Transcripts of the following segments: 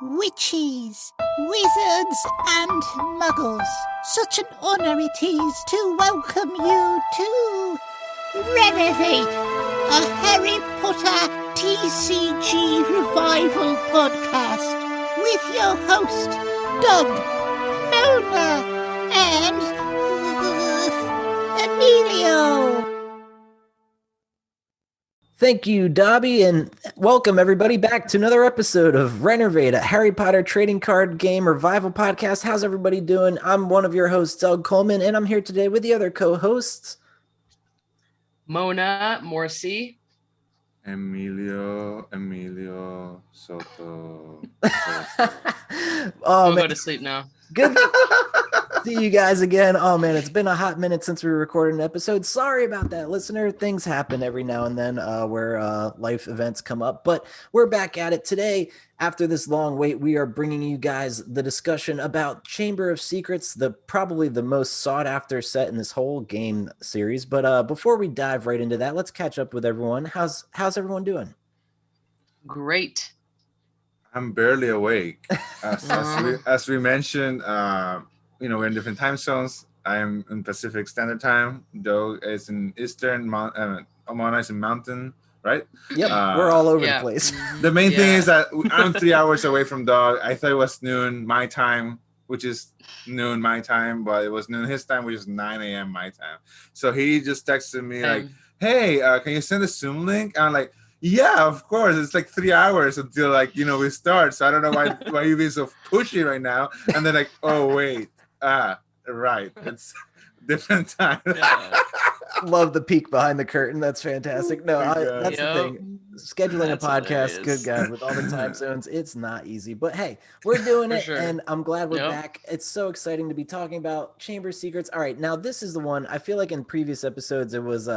witches, wizards and muggles. Such an honour it is to welcome you to Rennervate, a Harry Potter TCG revival podcast with your host, Doug, Mona and Emilio. Thank you, Dobby, and welcome everybody back to another episode of Rennervate, a Harry Potter trading card game revival podcast. How's everybody doing? I'm one of your hosts, Doug Coleman, and I'm here today with the other co-hosts. Mona, Morsi. Emilio, Soto. We'll go to sleep now. Good to see you guys again. Oh man, it's been a hot minute since we recorded an episode. Sorry about that, listener. Things happen every now and then where life events come up, but we're back at it today. After this long wait, we are bringing you guys the discussion about Chamber of Secrets, probably the most sought after set in this whole game series. But before we dive right into that, let's catch up with everyone. How's everyone doing? Great. I'm barely awake. As we mentioned, we're in different time zones. I am in Pacific Standard Time. Doug is in Eastern. Mona is in Mountain, right? Yep, we're all over the place. The main thing is that I'm 3 hours away from Doug. I thought it was noon my time, which is noon my time, but it was noon his time, which is 9 a.m. my time. So he just texted me like, hey, can you send a Zoom link? And I'm like, yeah, of course. It's like 3 hours until we start. So I don't know why you're being so pushy right now. And then like, oh wait, right, it's different time. Love the peek behind the curtain. That's fantastic. No, that's the thing. Scheduling a podcast, good God, with all the time zones, it's not easy. But hey, we're doing it, and I'm glad we're back. It's so exciting to be talking about Chamber Secrets. All right, now this is the one. I feel like in previous episodes it was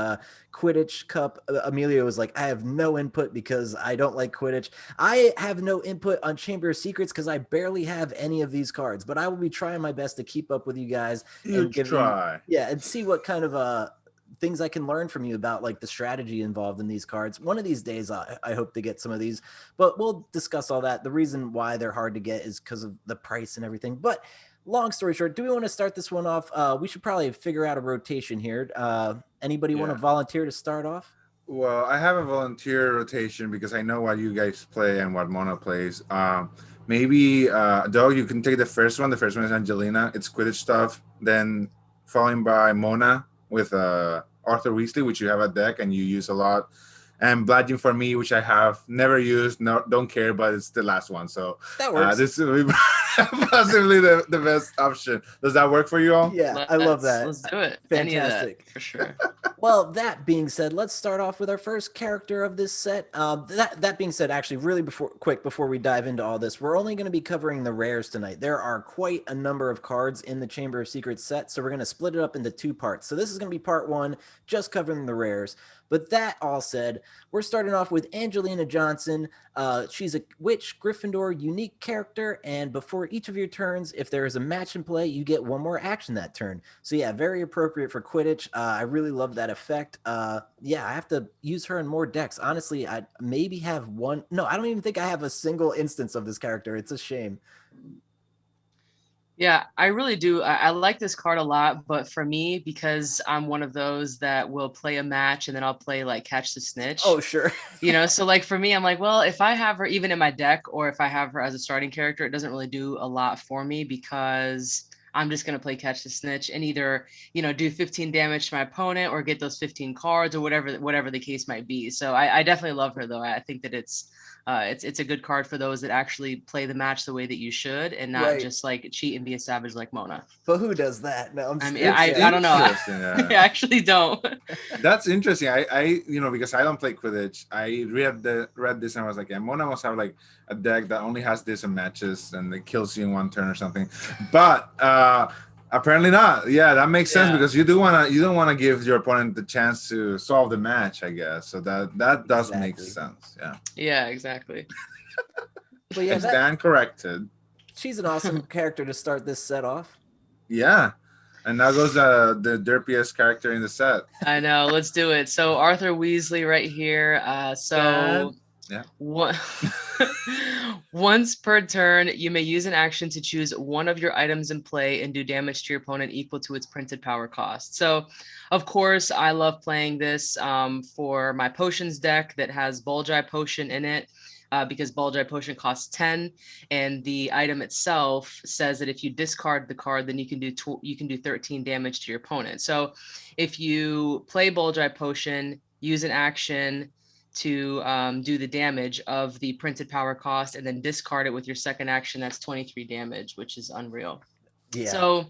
Quidditch Cup. Emilio was like, I have no input because I don't like Quidditch. I have no input on Chamber of Secrets because I barely have any of these cards. But I will be trying my best to keep up with you guys and and see what kind of things I can learn from you about like the strategy involved in these cards. One of these days, I hope to get some of these, but we'll discuss all that. The reason why they're hard to get is because of the price and everything. But long story short, do we want to start this one off? We should probably figure out a rotation here. Anybody want to volunteer to start off? Well, I have a volunteer rotation because I know what you guys play and what Mona plays. Maybe, Doug, you can take the first one. The first one is Angelina. It's Quidditch stuff. Then followed by Mona with Arthur Weasley, which you have a deck and you use a lot, and Blodger for me, which I have never used, don't care, but it's the last one, so that works. This will be possibly the best option. Does that work for you all? Yeah, I love that. Let's do it. Fantastic. For sure. Well, that being said, let's start off with our first character of this set. That being said, actually, really before we dive into all this, we're only going to be covering the rares tonight. There are quite a number of cards in the Chamber of Secrets set, so we're going to split it up into two parts. So this is going to be part one, just covering the rares. But that all said, we're starting off with Angelina Johnson. She's a witch, Gryffindor, unique character, and before each of your turns, if there is a match in play, you get one more action that turn. So yeah, very appropriate for Quidditch. I really love that effect. I have to use her in more decks. Honestly, I maybe have one. No, I don't even think I have a single instance of this character. It's a shame. Yeah, I really do. I like this card a lot, but for me, because I'm one of those that will play a match and then I'll play like Catch the Snitch. Oh, sure. So like for me, I'm like, well, if I have her even in my deck or if I have her as a starting character, it doesn't really do a lot for me because I'm just going to play Catch the Snitch and either, do 15 damage to my opponent or get those 15 cards or whatever the case might be. So I definitely love her, though. I think that it's a good card for those that actually play the match the way that you should and not just like cheat and be a savage like Mona. But who does that? No, I don't know. I actually don't. That's interesting. I because I don't play Quidditch, I read this and I was like, yeah, Mona must have like a deck that only has this in matches and it kills you in one turn or something. But apparently not. Yeah, that makes sense because you don't want to give your opponent the chance to solve the match, I guess. So that does make sense. Yeah. Yeah, exactly. But yeah, stand corrected. She's an awesome character to start this set off. Yeah. And now goes the derpiest character in the set. I know. Let's do it. So Arthur Weasley right here. Once per turn, you may use an action to choose one of your items in play and do damage to your opponent equal to its printed power cost. So, of course, I love playing this for my potions deck that has Bulgi Potion in it. Because Bulgi Potion costs 10, and the item itself says that if you discard the card, then you can do 13 damage to your opponent. So, if you play Bulgi Potion, use an action to do the damage of the printed power cost, and then discard it with your second action, that's 23 damage, which is unreal. Yeah. So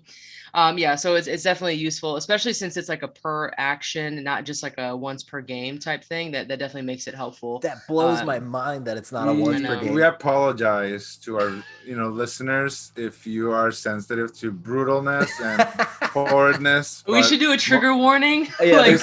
so it's definitely useful, especially since it's like a per action, not just like a once per game type thing. That definitely makes it helpful. That blows my mind that it's not a once per game. We apologize to our listeners if you are sensitive to brutalness and horridness. We should do a trigger warning. Yeah, like,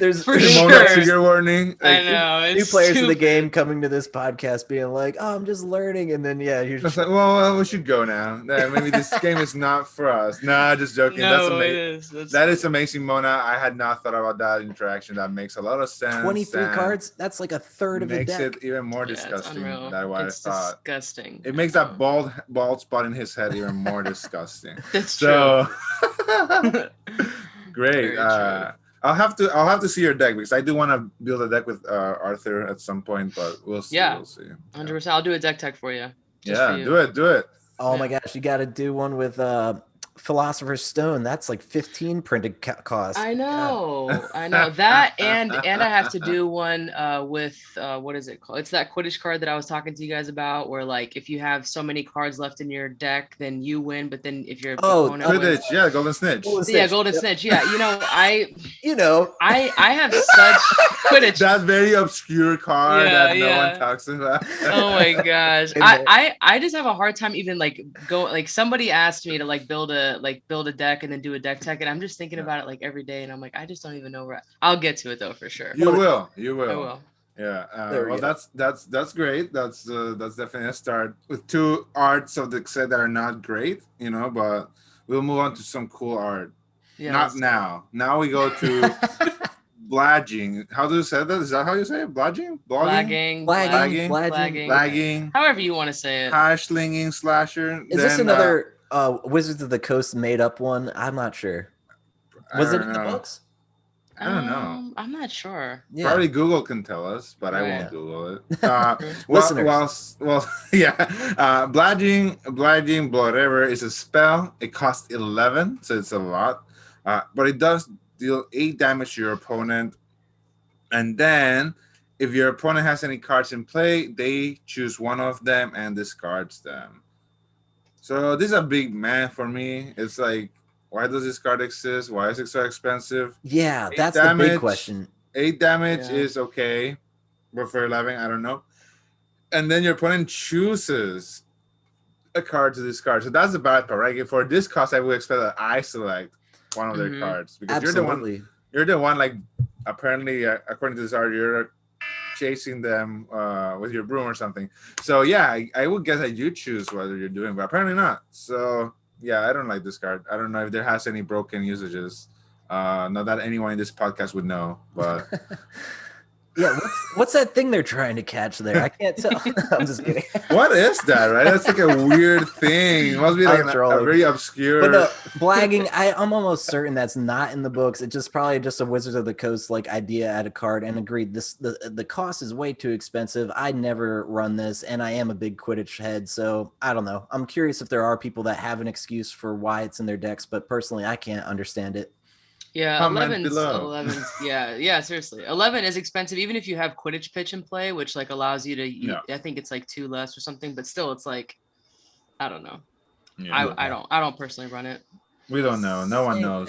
there's for sure trigger warning. Like, I know new players of the game coming to this podcast being like, "Oh, I'm just learning," and then you're just like, "Well, we should go now. Maybe this game is not for us." Nah, just joking. No, That's amazing. That is amazing, Mona. I had not thought about that interaction. That makes a lot of sense. 23 cards. That's like a third of the deck. Makes it even more disgusting than what I thought. Disgusting. It makes that bald spot in his head even more disgusting. That's true. Great. I'll have to see your deck because I do want to build a deck with Arthur at some point, but we'll see. Yeah, we'll see. 100%. I'll do a deck tech for you. Do it. Oh my gosh, you got to do one with Philosopher's Stone. That's like 15 printed cost. I know that, and I have to do one with what is it called? It's that Quidditch card that I was talking to you guys about, where like if you have so many cards left in your deck, then you win. But then if your opponent Quidditch, wins, Golden Snitch. Golden Snitch. Yeah, I have such Quidditch. That very obscure card that no one talks about. Oh my gosh, I just have a hard time even like somebody asked me to like build a deck and then do a deck tech, and I'm just thinking about it like every day, and I'm like, I just don't even know where I'll get to it though for sure. You will. I will. Yeah. Well, that's great. That's definitely a start with two arts of the set that are not great, but we'll move on to some cool art. Yeah, not now. Now we go to Blodging. How do you say that? Is that how you say it? Blodging? Blagging. However you want to say it. Slinging slasher. Is this another Wizards of the Coast made up one? I'm not sure. Was it in the books? I don't know. I'm not sure. Yeah. Probably Google can tell us, but I won't Google it. Listeners. Blodging, whatever, is a spell. It costs 11, so it's a lot. But it does deal 8 damage to your opponent. And then, if your opponent has any cards in play, they choose one of them and discards them. So this is a big man for me. It's like, why does this card exist? Why is it so expensive? Yeah, that's the big question. 8 damage is okay, but for 11, I don't know. And then your opponent chooses a card to discard. So that's the bad part, right? For this cost, I would expect that I select one of their cards because you're the one. Like apparently, according to this art, you're chasing them with your broom or something. So yeah, I would guess that you choose whether you're doing, but apparently not. So yeah, I don't like this card. I don't know if there has any broken usages. Not that anyone in this podcast would know, but yeah, what's that thing they're trying to catch there? I can't tell. I'm just kidding. What is that, right? That's like a weird thing. It must be like a very obscure. But no, blagging, I'm almost certain that's not in the books. It's probably just a Wizards of the Coast like idea at a card. And agreed, the cost is way too expensive. I never run this, and I am a big Quidditch head, so I don't know. I'm curious if there are people that have an excuse for why it's in their decks, but personally, I can't understand it. Yeah, 11's yeah, seriously. 11 is expensive, even if you have Quidditch pitch in play, which like allows you to, I think it's like 2 less or something, but still it's like, I don't know. Yeah, I don't personally run it. We don't know. No one knows.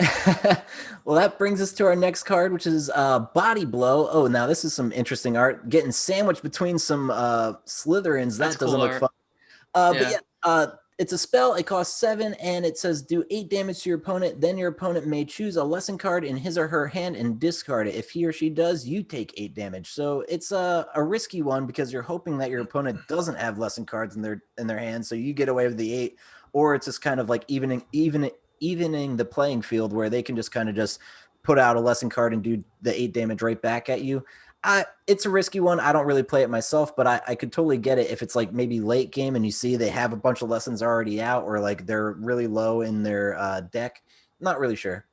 Well, that brings us to our next card, which is Body Blow. Oh, now this is some interesting art. Getting sandwiched between some Slytherins. That doesn't look fun. But it's a spell. It costs 7, and it says do 8 damage to your opponent. Then your opponent may choose a lesson card in his or her hand and discard it. If he or she does, you take 8 damage. So it's a risky one because you're hoping that your opponent doesn't have lesson cards in their hand, so you get away with the 8. Or it's just kind of like evening the playing field where they can just kind of just put out a lesson card and do the 8 damage right back at you. It's a risky one. I don't really play it myself, but I could totally get it if it's like maybe late game and you see they have a bunch of lessons already out, or like they're really low in their deck. Not really sure.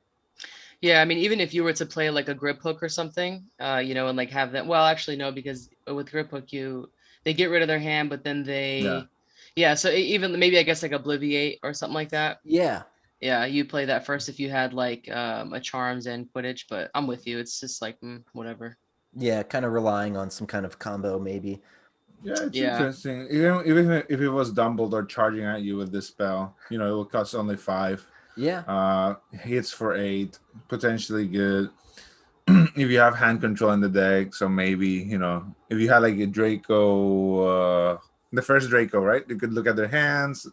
Yeah, I mean, even if you were to play like a grip hook or something, and like have that. Well, actually, no, because with grip hook, they get rid of their hand, but then yeah. So even maybe I guess like Obliviate or something like that. Yeah. Yeah, you play that first if you had like a Charms and Quidditch, but I'm with you. It's just like whatever. Yeah, kind of relying on some kind of combo maybe. Yeah, it's interesting. Even if it was Dumbledore charging at you with this spell, it will cost only 5. Yeah. Hits for 8, potentially good. If you have hand control in the deck, so maybe, if you had like a Draco, the first Draco, right? You could look at their hands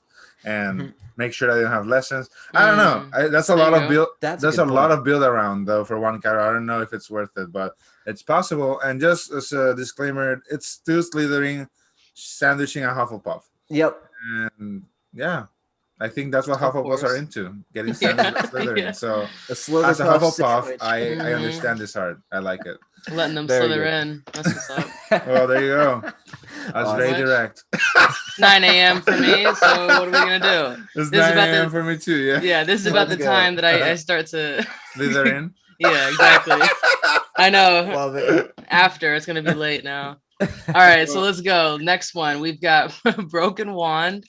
and make sure that they don't have lessons. I don't know. That's a lot of build. That's a lot of build around though for one character. I don't know if it's worth it, but it's possible. And just as a disclaimer, it's still Slytherin sandwiching a Hufflepuff. Yep. And yeah. I think that's what Hufflepuffs are into, getting sandwiched by Slytherin. Yeah. So as a Hufflepuff, I understand this art. I like it. Letting them slither in. That's what's up. Well, there you go. That's very direct. 9 a.m. for me, so what are we going to do? It's 9 a.m. for me too, yeah. Yeah, this is about the time that I start to... Slither in? Yeah, exactly. I know. Love it. After, it's going to be late now. All right, so let's go. Next one. We've got Broken Wand.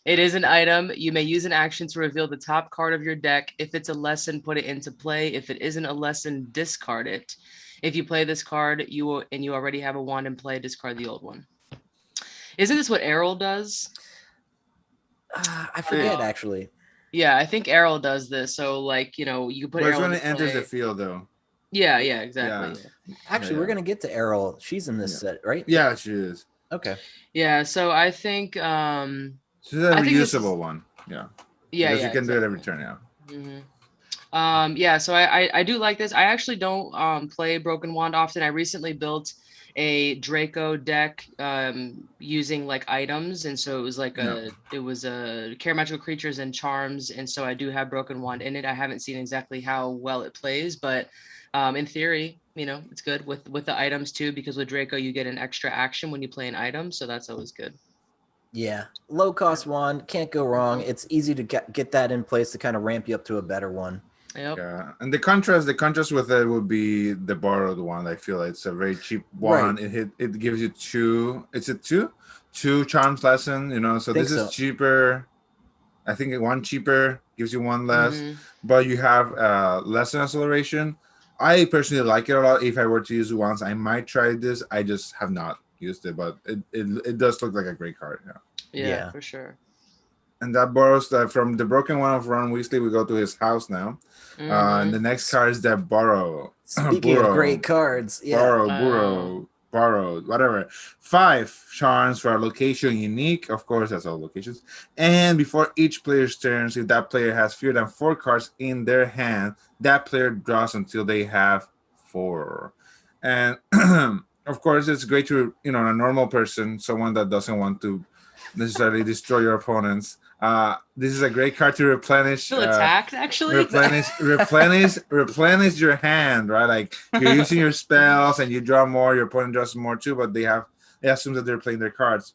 It is an item. You may use an action to reveal the top card of your deck. If it's a lesson, put it into play. If it isn't a lesson, discard it. If you play this card, you already have a wand in play, discard the old one. Isn't this what Errol does? I forget, actually. Yeah, I think Errol does this. So, like, you can put Errol when it enters the field, though. Yeah, exactly. Yeah. Actually, we're going to get to Errol. She's in this set, right? Yeah, she is. Okay. Yeah, so I think... She's a reusable one. Yeah. Yeah, because you can do it every turn, So I do like this. I actually don't play Broken Wand often. I recently built a Draco deck using like items, and so it was like Care Magical Creatures and Charms, and so I do have Broken Wand in it. I haven't seen exactly how well it plays, but in theory, it's good with the items too, because with Draco you get an extra action when you play an item, so that's always good. Yeah, low cost wand, can't go wrong. It's easy to get that in place to kind of ramp you up to a better one. Yep. Yeah, and the contrast with it would be the borrowed one. I feel like it's a very cheap one. Right. It gives you 2. It's a 2 charms lesson. So this is cheaper. I think 1 cheaper gives you 1 less, but you have lesson acceleration. I personally like it a lot. If I were to use it once, I might try this. I just have not used it, but it does look like a great card. Yeah, for sure. And that borrows from the Broken One of Ron Weasley. We go to his house now. And the next card is that Borrow. Speaking of great cards, Borrow, whatever. 5 charms for a location unique. Of course, that's all locations. And before each player's turns, if that player has fewer than 4 cards in their hand, that player draws until they have 4. And of course, it's great to, a normal person, someone that doesn't want to necessarily destroy your opponents. This is a great card to replenish. Still attacked, actually. Replenish your hand, right? Like you're using your spells and you draw more, your opponent draws more too, but they assume that they're playing their cards.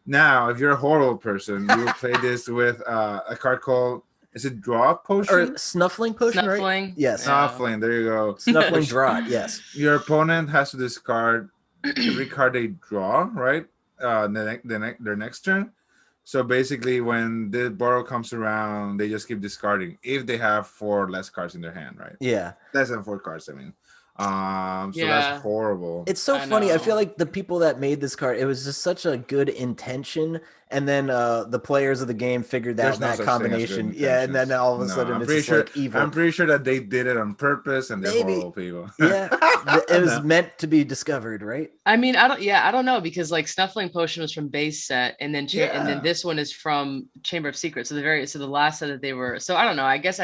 Now, if you're a horrible person, you will play this with a card called, is it Draw Potion? Or Snuffling Potion, right? Yes. Snuffling, there you go. Snuffling Draw, yes. Your opponent has to discard every card they draw, right? Their next turn. So basically, when the borrow comes around, they just keep discarding if they have 4 less cards in their hand, right? Yeah. Less than 4 cards, I mean. So that's horrible. It's so funny. I feel like the people that made this card, it was just such a good intention, and then the players of the game figured out that combination. Yeah, and then all of a sudden it's just like evil. I'm pretty sure that they did it on purpose, and they're horrible people. Yeah, it was meant to be discovered, right? I mean, I don't know, because like Snuffling Potion was from base set, and then and then this one is from Chamber of Secrets. So the last set that they were. So I don't know. I guess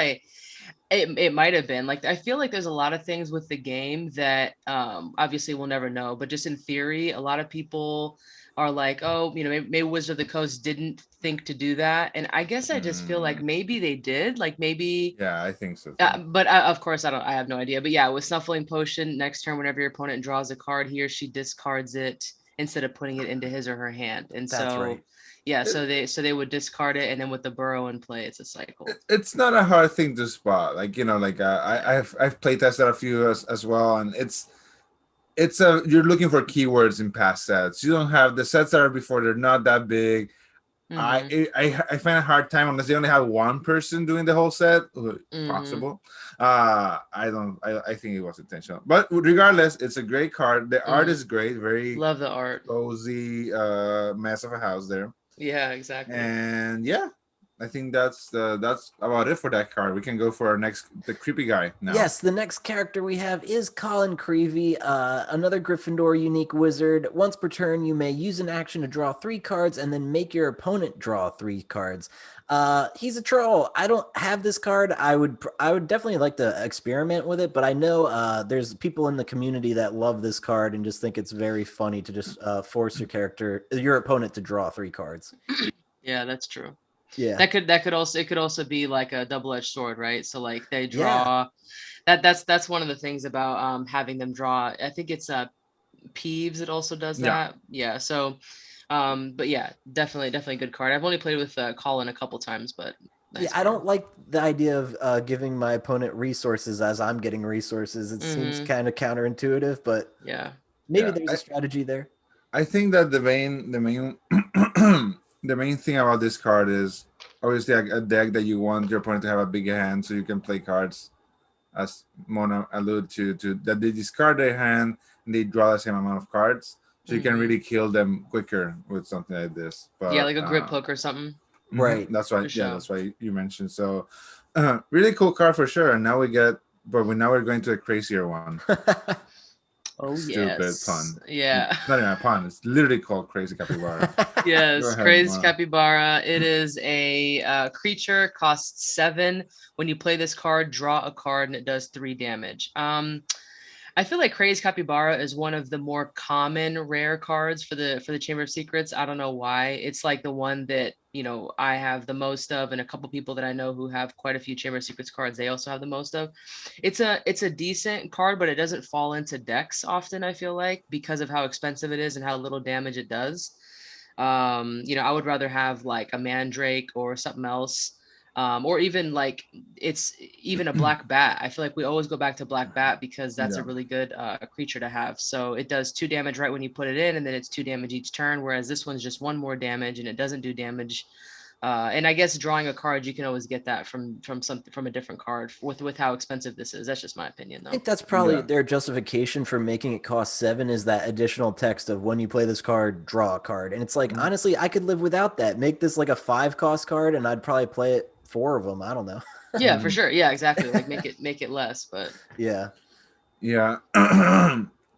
It might have been. Like, I feel like there's a lot of things with the game that obviously we'll never know, but just in theory, a lot of people are like, oh, maybe Wizard of the Coast didn't think to do that. And I guess I just feel like maybe they did. Like maybe. Yeah, I think so. But of course, I have no idea. But yeah, with Snuffling Potion, next turn, whenever your opponent draws a card, he or she discards it instead of putting it into his or her hand. And That's so. right. Yeah, so they would discard it, and then with the burrow in play, it's a cycle. It's not a hard thing to spot. Like I've play tested a few as well, and you're looking for keywords in past sets. You don't have the sets that are before; they're not that big. I find a hard time unless they only have one person doing the whole set. Possible. I think it was intentional, but regardless, it's a great card. The art is great. Very love the art. Cozy mess of a house there. Yeah, exactly. And yeah, I think that's about it for that card. We can go for the creepy guy now. Yes, the next character we have is Colin Creevy, another Gryffindor unique wizard. Once per turn, you may use an action to draw 3 cards and then make your opponent draw 3 cards. He's a troll. I don't have this card. I would definitely like to experiment with it, but I know there's people in the community that love this card and just think it's very funny to just force your opponent to draw 3 cards. Yeah, that's true. Yeah, that could also be like a double-edged sword, right? So like they draw. Yeah. That's one of the things about having them draw. I think it's Peeves. It also does that. Yeah. So, but yeah, definitely a good card. I've only played with Colin a couple times, but nice I don't like the idea of giving my opponent resources as I'm getting resources. It seems kind of counterintuitive, but yeah, maybe there's a strategy there. I think that the main the main thing about this card is obviously a deck that you want your opponent to have a big hand so you can play cards, as Mona alluded to that they discard their hand and they draw the same amount of cards. So you can really kill them quicker with something like this. But, yeah, like a grip hook or something. Right. That's why. Yeah, that's why you mentioned. So really cool card for sure. And now we're going to a crazier one. Oh, stupid pun. Yeah. It's not even a pun. It's literally called Crazy Capybara. Yes, Crazy Capybara. It is a creature, costs 7. When you play this card, draw a card, and it does 3 damage. I feel like Crazy Capybara is one of the more common rare cards for the Chamber of Secrets. I don't know why. It's like the one that, I have the most of, and a couple people that I know who have quite a few Chamber of Secrets cards, they also have the most of. It's a decent card, but it doesn't fall into decks often, I feel like, because of how expensive it is and how little damage it does. I would rather have like a Mandrake or something else. Or even like it's even a Black Bat. I feel like we always go back to Black Bat because that's a really good creature to have. So it does 2 damage right when you put it in, and then it's 2 damage each turn. Whereas this one's just 1 more damage, and it doesn't do damage. And I guess drawing a card, you can always get that from a different card with how expensive this is. That's just my opinion, though. I think that's probably their justification for making it cost 7 is that additional text of when you play this card, draw a card. And it's like, honestly, I could live without that. Make this like a 5 cost card, and I'd probably play it 4 of them. I don't know. Yeah, for sure. Yeah, exactly. Like make it less, but yeah.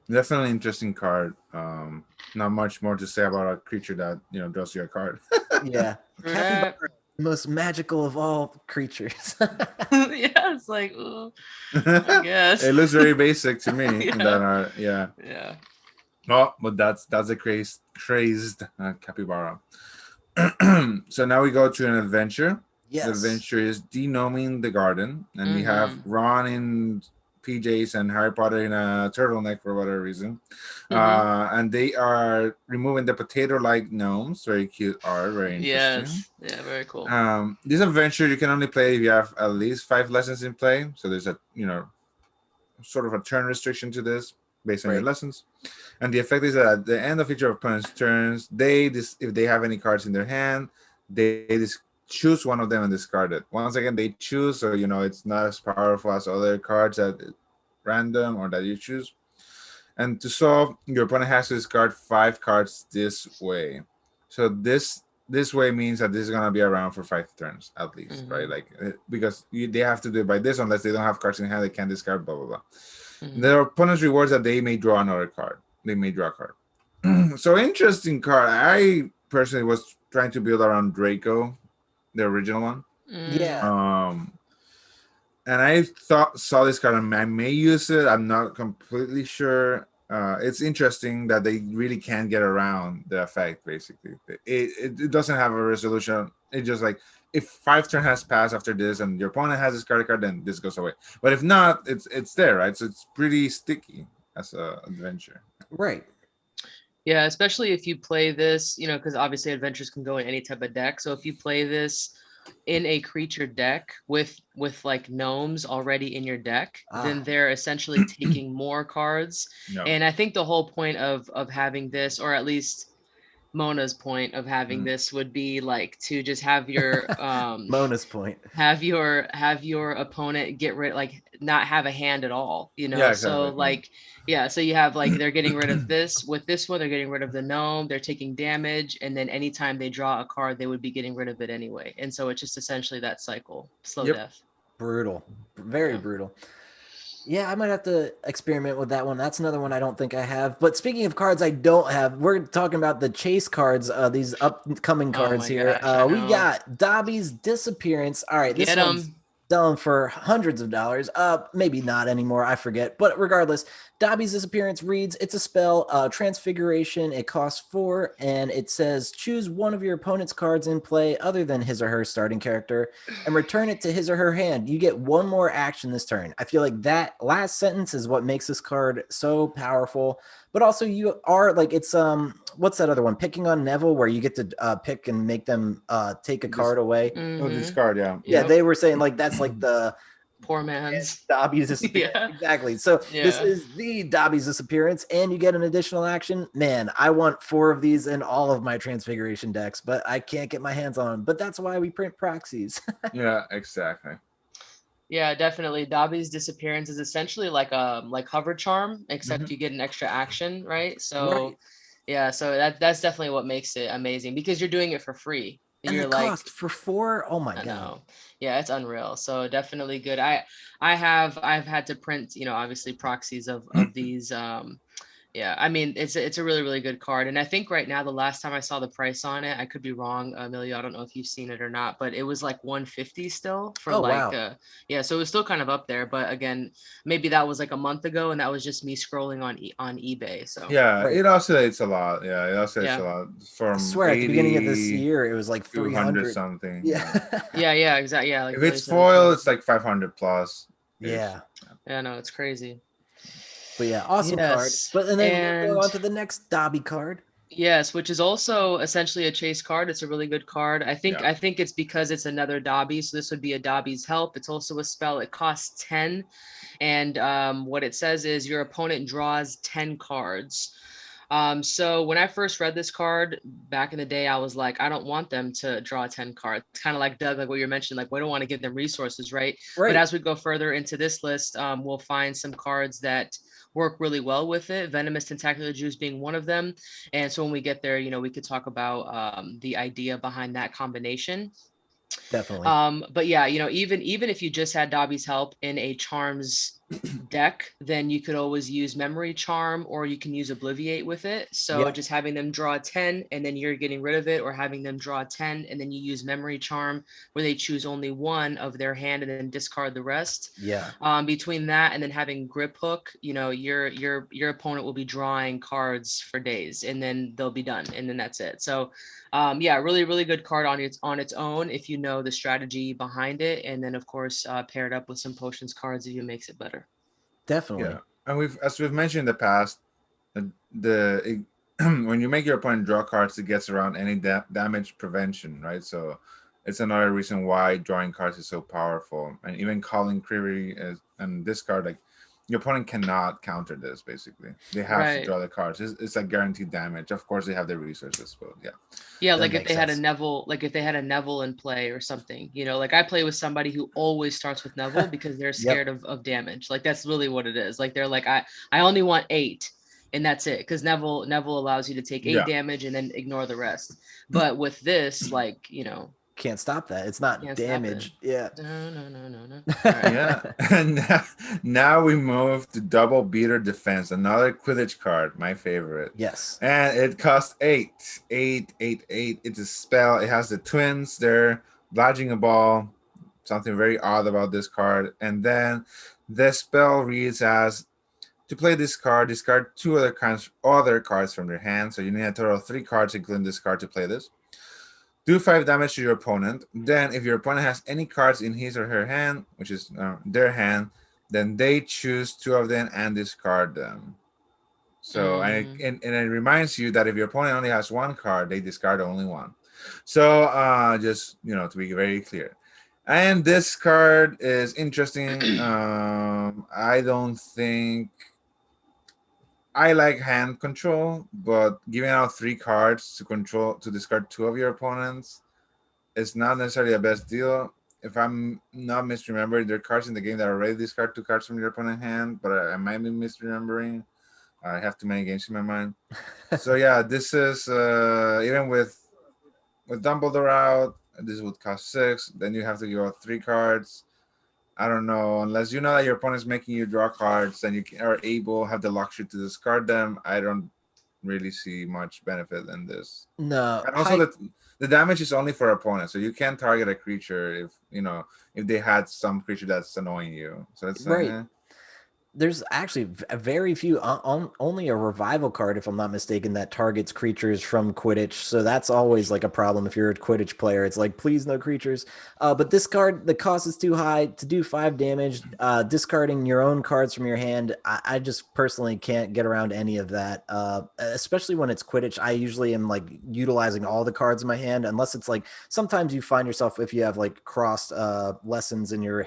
Definitely interesting card. Not much more to say about a creature that draws you a card. Yeah. Capybara, the most magical of all creatures. Yeah, it's like, I guess it looks very basic to me. Yeah. Oh, but that's a crazed capybara. So now we go to an adventure. Yes. The adventure is denoming the garden, and we have Ron in PJs and Harry Potter in a turtleneck for whatever reason. And they are removing the potato-like gnomes. Very cute art, very interesting. Yes, yeah, very cool. This adventure you can only play if you have at least 5 lessons in play. So there's a sort of a turn restriction to this based on your lessons. And the effect is that at the end of each of opponent's turns, if they have any cards in their hand, they choose one of them and discard it. Once again, they choose, so it's not as powerful as other cards that random or that you choose. And to solve, your opponent has to discard 5 cards this way. So this way means that this is gonna be around for 5 turns at least, right? Like because they have to do it by this, unless they don't have cards in hand, they can't discard. Blah blah blah. Their opponent's rewards that they may draw another card. They may draw a card. So interesting card. I personally was trying to build around Draco, the original one. Yeah. and I saw this card, and I may use it. I'm not completely sure. It's interesting that they really can't get around the effect. Basically, it doesn't have a resolution. It just like if 5 turns has passed after this, and your opponent has this card, then this goes away. But if not, it's there, right? So it's pretty sticky as a adventure. Right. Yeah, especially if you play this, because obviously adventures can go in any type of deck. So if you play this in a creature deck with like gnomes already in your deck, then they're essentially taking more cards. No. And I think the whole point of having this, or at least Mona's point of having this, would be like to just have your Mona's point, have your opponent get rid, like not have a hand at all, Yeah, exactly. So like so you have like they're getting rid of this. With this one, they're getting rid of the gnome, they're taking damage, and then anytime they draw a card, they would be getting rid of it anyway. And so it's just essentially that cycle. Slow death. Brutal, very brutal. Yeah, I might have to experiment with that one. That's another one I don't think I have. But speaking of cards I don't have, we're talking about the chase cards, these upcoming cards here. Gosh, we got Dobby's Disappearance. All right, this one's done for hundreds of dollars. Maybe not anymore, I forget. But regardless, Dobby's Disappearance reads, it's a spell, Transfiguration. It costs 4, and it says choose one of your opponent's cards in play other than his or her starting character and return it to his or her hand. You get 1 more action this turn. I feel like that last sentence is what makes this card so powerful. But also you are like, it's what's that other one? Picking on Neville, where you get to pick and make them take a card away. Oh, this card, Yeah, they were saying like that's like the poor man's Dobby's Disappearance. Exactly. So this is the Dobby's Disappearance, and you get an additional action. Man, I want 4 of these in all of my Transfiguration decks, but I can't get my hands on them. But that's why we print proxies. Yeah, exactly. Yeah, definitely. Dobby's Disappearance is essentially like Hover Charm, except you get an extra action, right? So yeah, so that's definitely what makes it amazing, because you're doing it for free. And you're the cost for 4, oh my god. Yeah, it's unreal. So definitely good. I've had to print, obviously proxies of these. Yeah, I mean, it's a really, really good card. And I think right now, the last time I saw the price on it, I could be wrong, Emilio, I don't know if you've seen it or not, but it was like 150 still for so it was still kind of up there. But again, maybe that was like a month ago, and that was just me scrolling on eBay. So it oscillates a lot. Yeah, it oscillates a lot. From I swear, 80, at the beginning of this year, it was like 300 something. Yeah, exactly. Yeah, like if it's foil, it's like 500 plus. Yeah, no, it's crazy. But yeah, awesome card. But and then we'll go on to the next Dobby card. Yes, which is also essentially a chase card. It's a really good card. I think it's because it's another Dobby. So this would be a Dobby's Help. It's also a spell. It costs 10. And what it says is your opponent draws 10 cards. So when I first read this card back in the day, I was like, I don't want them to draw 10 cards. It's kind of like Doug, like what you're mentioning, like we don't want to give them resources, right? But as we go further into this list, we'll find some cards that work really well with it. Venomous Tentacular Juice being one of them. And so when we get there, we could talk about the idea behind that combination. Definitely. But yeah, even if you just had Dobby's Help in a Charms deck, then you could always use Memory Charm, or you can use Obliviate with it. So just having them draw 10 and then you're getting rid of it, or having them draw 10 and then you use Memory Charm where they choose only one of their hand and then discard the rest. Between that and then having Grip Hook, your opponent will be drawing cards for days, and then they'll be done, and then that's it. So really, really good card on its own if you know the strategy behind it, and then of course paired up with some potions cards, even makes it better. Definitely. Yeah, and as we've mentioned in the past, when you make your opponent draw cards, it gets around any damage prevention, right? So it's another reason why drawing cards is so powerful. And even Colin Creevy and this card, like your opponent cannot counter this. Basically, they have to draw the cards. It's like guaranteed damage. Of course, they have their resources, but like if they had a Neville in play or something, like I play with somebody who always starts with Neville because they're scared of damage. Like that's really what it is. Like they're like, I only want 8, and that's it, because Neville allows you to take 8 damage and then ignore the rest. But with this, like can't stop that. It's not damage. Yeah. No. Yeah. And now we move to Double Beater Defense, another Quidditch card, my favorite. Yes. And it costs 8. It's a spell. It has the twins there, dodging a ball, something very odd about this card. And then the spell reads as, to play this card, discard 2 other cards from your hand. So you need a total of 3 cards, including this card, to play this. Do 5 damage to your opponent. Then, if your opponent has any cards in his or her hand, which is their hand, then they choose 2 of them and discard them. So, and it reminds you that if your opponent only has 1 card, they discard only 1. So, just, to be very clear. And this card is interesting. I don't think I like hand control, but giving out 3 cards to discard 2 of your opponents is not necessarily the best deal. If I'm not misremembering, there are cards in the game that already discard 2 cards from your opponent's hand, but I might be misremembering. I have too many games in my mind. So yeah, this is even with Dumbledore out, this would cost 6. Then you have to give out 3 cards. I don't know, unless you know that your opponent's making you draw cards and you are able, have the luxury to discard them. I don't really see much benefit in this. No. And also the damage is only for opponents, so you can't target a creature if they had some creature that's annoying you. So it's right. There's actually a very few, only a revival card, if I'm not mistaken, that targets creatures from Quidditch. So that's always like a problem if you're a Quidditch player. It's like, please no creatures. But this card, the cost is too high to do 5 damage. Discarding your own cards from your hand, I just personally can't get around any of that. Especially when it's Quidditch, I usually am like utilizing all the cards in my hand, unless it's like sometimes you find yourself, if you have like crossed lessons in your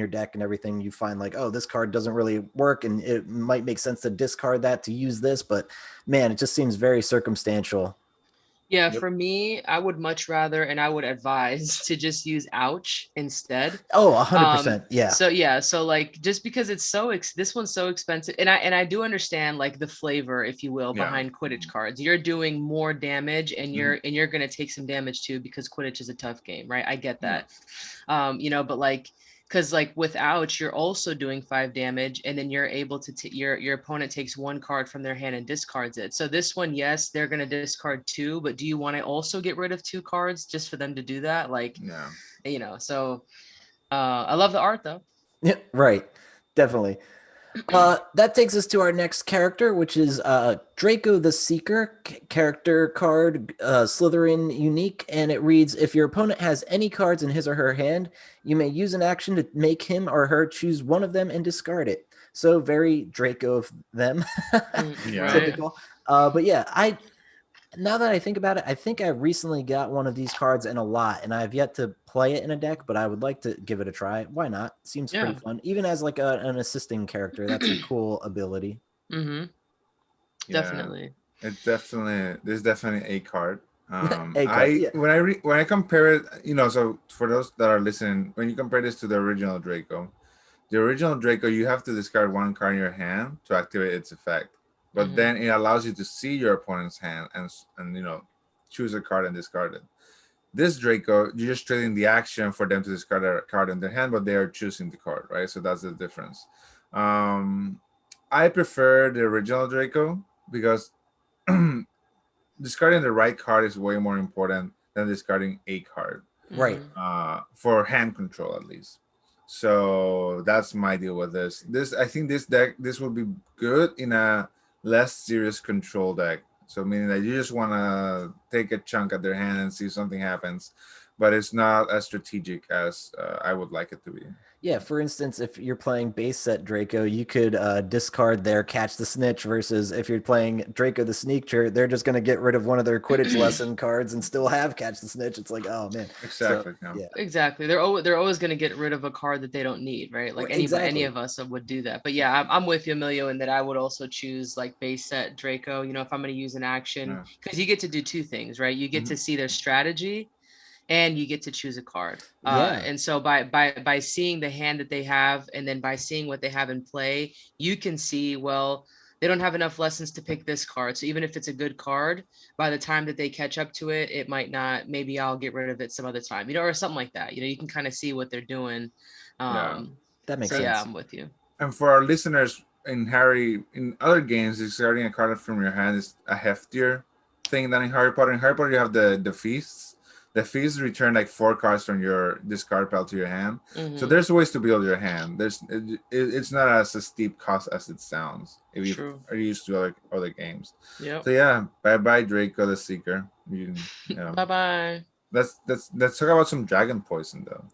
deck and everything, you find like, oh, this card doesn't really work and it might make sense to discard that to use this, but man, it just seems very circumstantial. Yeah, for me, I would much rather, and I would advise to just use ouch instead. Oh, 100%. Yeah. So like, just because it's this one's so expensive, and I do understand like the flavor, if you will, behind Quidditch cards. You're doing more damage, and you're gonna take some damage too, because Quidditch is a tough game, right? I get that. But like, because like with ouch, you're also doing 5 damage, and then you're able to your opponent takes 1 card from their hand and discards it. So this one, yes, they're going to discard 2, but do you want to also get rid of 2 cards just for them to do that? Like, so I love the art though. Yeah, right. Definitely. That takes us to our next character, which is Draco the Seeker, character card, Slytherin unique, and it reads, if your opponent has any cards in his or her hand, you may use an action to make him or her choose one of them and discard it. So very Draco of them. Typical. But yeah, now that I think about it, I think I recently got one of these cards in a lot, and I've yet to play it in a deck, but I would like to give it a try. Why not? Seems pretty fun. Even as like an assisting character, that's a cool ability. Definitely. There's definitely a card. When I compare it, so for those that are listening, when you compare this to the original Draco, you have to discard 1 card in your hand to activate its effect. But then it allows you to see your opponent's hand and choose a card and discard it. This Draco, you're just trading the action for them to discard a card in their hand, but they are choosing the card, right? So that's the difference. I prefer the original Draco because discarding the right card is way more important than discarding a card. Right. For hand control, at least. So that's my deal with this. I think this will be good in a less serious control deck. So meaning that you just want to take a chunk at their hand and see if something happens, but it's not as strategic as I would like it to be. Yeah, for instance, if you're playing base set Draco, you could discard their Catch the Snitch, versus if you're playing Draco the Sneaker, they're just going to get rid of one of their Quidditch lesson cards and still have Catch the Snitch. It's like, oh man. Exactly. So, yeah. Exactly. They're always going to get rid of a card that they don't need, right? Like any of us would do that. But yeah, I'm with you, Emilio, in that I would also choose like base set Draco, if I'm going to use an action, because you get to do 2 things, right? You get to see their strategy, and you get to choose a card. And so by seeing the hand that they have, and then by seeing what they have in play, you can see, well, they don't have enough lessons to pick this card. So even if it's a good card, by the time that they catch up to it, it might not, maybe I'll get rid of it some other time, or something like that. You can kind of see what they're doing. That makes sense. Yeah, I'm with you. And for our listeners, in other games, discarding a card from your hand is a heftier thing than in Harry Potter. In Harry Potter, you have the feasts. the fees return like 4 cards from your discard pile to your hand. Mm-hmm. So there's ways to build your hand. It's not as a steep cost as it sounds if you are used to other games. Yeah. So yeah, bye Draco the Seeker. Bye. Let's talk about some dragon poison though.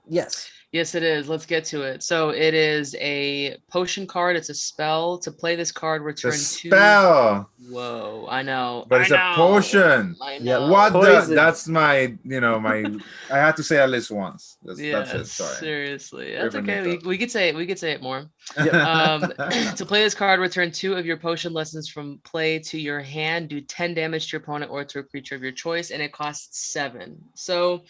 Yes, it is. Let's get to it. So it is a potion card. It's a spell. To play this card, return 2. Spell. Whoa, I know. But it's a potion. I know. Yeah, what the? That's my. I had to say at least once. That's it. Sorry. Seriously, that's okay. We could say it more. Yep. To play this card, return 2 of your potion lessons from play to your hand. Do 10 damage to your opponent or to a creature of your choice, and it costs 7. So,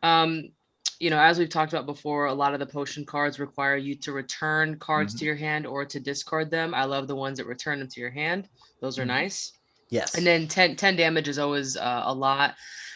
as we've talked about before, a lot of the potion cards require you to return cards to your hand or to discard them. I love the ones that return them to your hand. Those are nice. Yes. And then 10 damage is always a lot.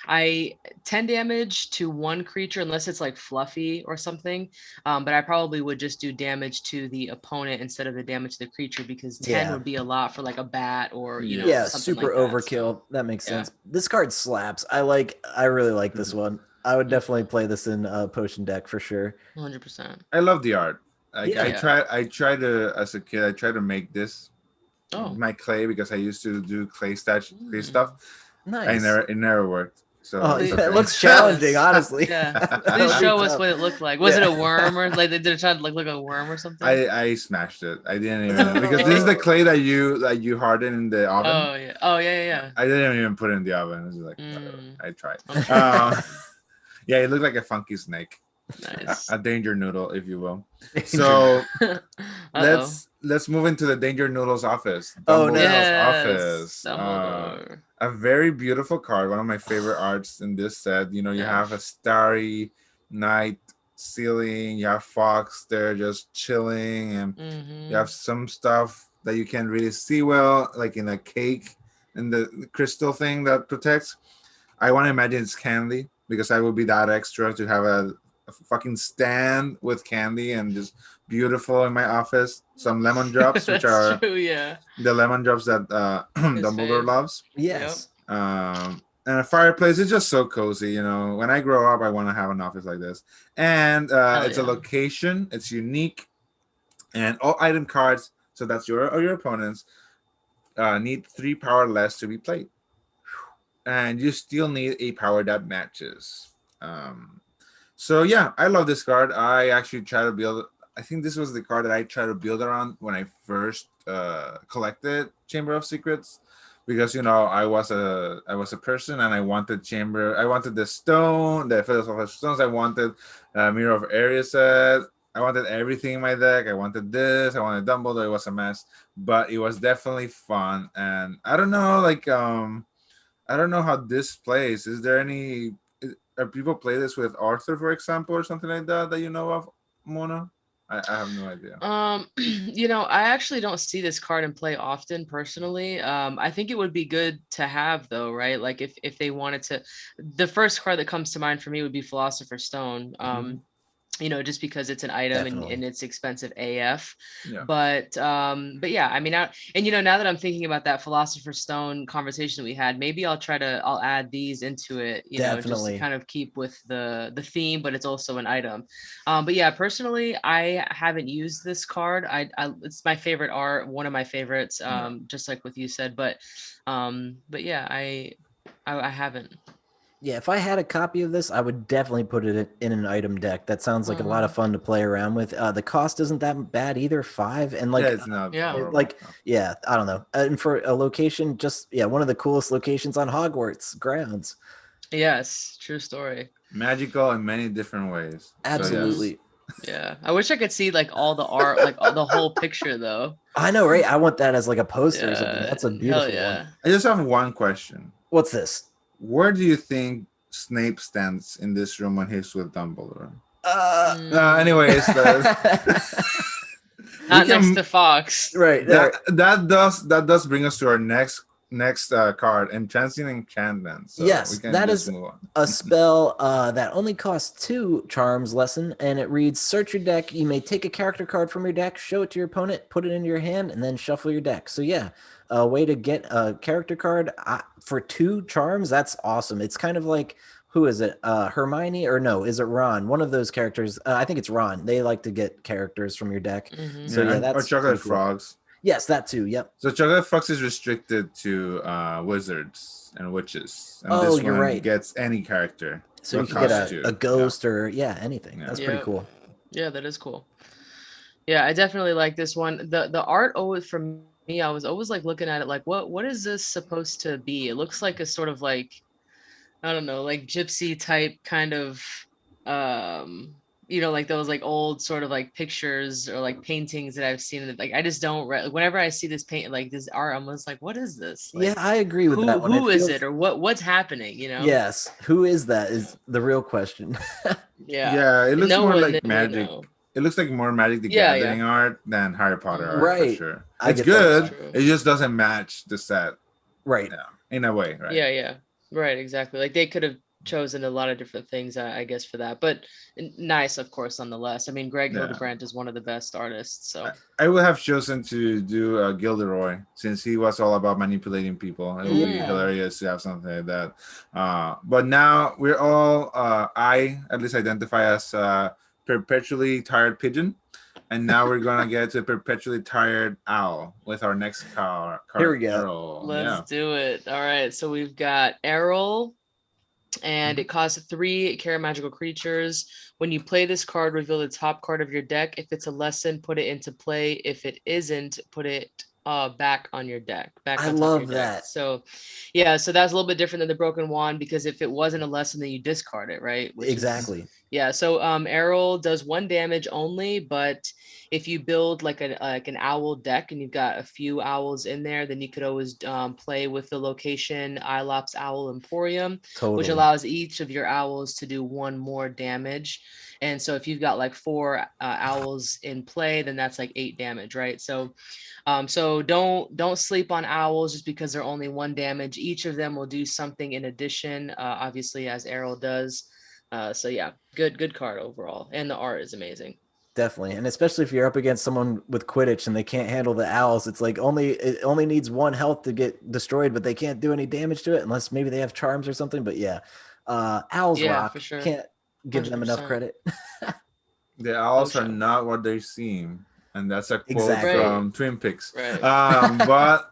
10 damage to one creature, unless it's like fluffy or something. But I probably would just do damage to the opponent instead of the damage to the creature, because 10 would be a lot for like a bat or, something super like overkill. So, that makes sense. This card slaps. I really like this one. I would definitely play this in a potion deck for sure. 100%. I love the art. I tried to, as a kid, I tried to make this my clay, because I used to do clay stuff. Nice. It never worked. So it looks challenging, honestly. Please show us what it looked like. Was it a worm, or like they tried to look like a worm or something? I smashed it. I didn't even, because this is the clay that you harden in the oven. Oh yeah. I didn't even put it in the oven. It was like I tried. Yeah, it looked like a funky snake. Nice. A danger noodle, if you will. So let's move into the Danger Noodle's office. Dumbledore's office. A very beautiful card. One of my favorite arts in this set. You have a starry night ceiling. You have Fox there just chilling, and you have some stuff that you can't really see well, like in a cake, and the crystal thing that protects. I want to imagine it's candy, because I would be that extra to have a fucking stand with candy and just beautiful in my office. Some lemon drops, which are the lemon drops that Dumbledore loves. Yes. And a fireplace is just so cozy. When I grow up, I want to have an office like this. And it's a location. It's unique, and all item cards. So that's your opponents need 3 power less to be played. And you still need a power that matches. So yeah, I love this card. I actually try to build. I think this was the card that I tried to build around when I first collected Chamber of Secrets, because I was a person and I wanted the stone, the philosopher's stones. I wanted Mirror of Erised. I wanted everything in my deck. I wanted this. I wanted Dumbledore. It was a mess, but it was definitely fun. And I don't know, I don't know how this plays. Is there any? Are people play this with Arthur, for example, or something like that you know of, Mona? I have no idea. I actually don't see this card in play often, personally. I think it would be good to have, though, right? Like if they wanted to. The first card that comes to mind for me would be Philosopher's Stone. Just because it's an item and it's expensive AF. Yeah. But yeah, I mean, now that I'm thinking about that Philosopher's Stone conversation that we had, maybe I'll add these into it, just to kind of keep with the theme, but it's also an item. But yeah, personally, I haven't used this card. It's my favorite art, one of my favorites, just like what you said, but yeah, I haven't. Yeah, if I had a copy of this, I would definitely put it in an item deck. That sounds like a lot of fun to play around with. The cost isn't that bad either, 5, and it's not horrible. I don't know. And for a location, one of the coolest locations on Hogwarts grounds. Yes, true story. Magical in many different ways. Absolutely. So, yes. Yeah, I wish I could see all the art, the whole picture, though. I know, right? I want that as a poster or something. That's a beautiful one. I just have one question. What's this? Where do you think Snape stands in this room when he's with Dumbledore? Anyways, not next to Fox, right? That does bring us to our next card, Entrancing Enchantment. So yes, that is a spell that only costs 2 charms lesson, and it reads: search your deck. You may take a character card from your deck, show it to your opponent, put it into your hand, and then shuffle your deck. So yeah, a way to get a character card for 2 charms. That's awesome. It's kind of like who is it? Hermione or no? Is it Ron? One of those characters. I think it's Ron. They like to get characters from your deck. Mm-hmm. So yeah, that's or chocolate cool. frogs. Yes, that too. Yep. So chocolate frogs is restricted to wizards and witches, and Oh, this you're one right. gets any character. So you can get a ghost or anything. That's pretty cool. Yeah, that is cool. Yeah, I definitely like this one. The art always from me, I was always like looking at it like what is this supposed to be? It looks like a sort of like, I don't know, like gypsy type kind of like those like old sort of like pictures or like paintings that I've seen. Like I just don't whenever I see this paint like this art, I'm just like, what is this? Like, yeah, I agree with that one. Who is it or what's happening? Yes, who is that is the real question. Yeah, it looks more like Magic. It looks like more Magic the Gathering art than Harry Potter art for sure. It's good. It just doesn't match the set. Right. Yeah, in a way, right? Yeah. Right, exactly. Like they could have chosen a lot of different things, I guess, for that, but nice, of course, nonetheless. I mean, Greg Hildebrandt is one of the best artists, so I would have chosen to do Gilderoy since he was all about manipulating people. It would be hilarious to have something like that. But now we're all I at least identify as perpetually tired pigeon, and now we're gonna get to perpetually tired owl with our next card. Here we go. Errol. Let's do it. All right, so we've got Errol. And it costs 3 care magical creatures. When you play this card, reveal the top card of your deck. If it's a lesson, put it into play. If it isn't, put it back on your deck. I love that. So yeah, so that's a little bit different than the broken wand, because if it wasn't a lesson, then you discard it, right? Exactly. So Errol does 1 damage only, but if you build like an owl deck and you've got a few owls in there, then you could always play with the location Ilops Owl Emporium, which allows each of your owls to do 1 more damage. And so if you've got like 4 owls in play, then that's like 8 damage, right? So don't sleep on owls just because they're only 1 damage. Each of them will do something in addition, obviously, as Errol does. So yeah, good card overall, and the art is amazing. Definitely, and especially if you're up against someone with Quidditch and they can't handle the owls, it's like it only needs 1 health to get destroyed, but they can't do any damage to it unless maybe they have charms or something. But owls rock. For sure. Can't give 100%. them enough credit. The owls are not what they seem, and that's a quote from Twin Peaks. Right. But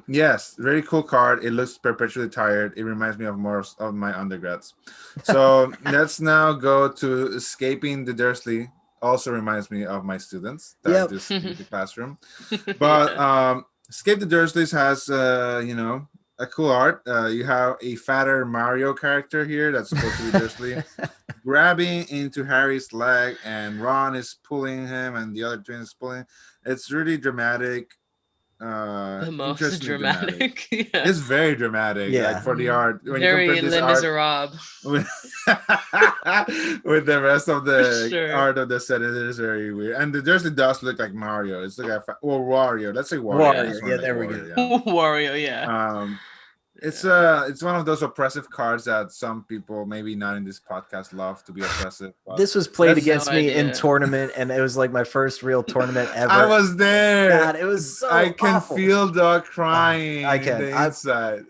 yes, very cool card. It looks perpetually tired. It reminds me of more of my undergrads. So let's now go to Escaping the Dursley. Also reminds me of my students that just in the classroom. But Escape the Dursleys has a cool art. You have a fatter Mario character here that's supposed to be Dursley grabbing into Harry's leg, and Ron is pulling him and the other twin is pulling. It's really dramatic. The most dramatic. Yeah. It's very dramatic. Yeah. Like for the art. When very you compare this Les art with the rest of the art of the set, it is very weird. And the Dursley does look like Mario. It's like Wario. Let's say Wario. Yeah, there we go. Yeah. Wario, yeah. It's one of those oppressive cards that some people, maybe not in this podcast, love to be oppressive. This was played against me in tournament, and it was like my first real tournament ever. I was there. God, it was so I can awful. feel Doug crying. I can. Inside.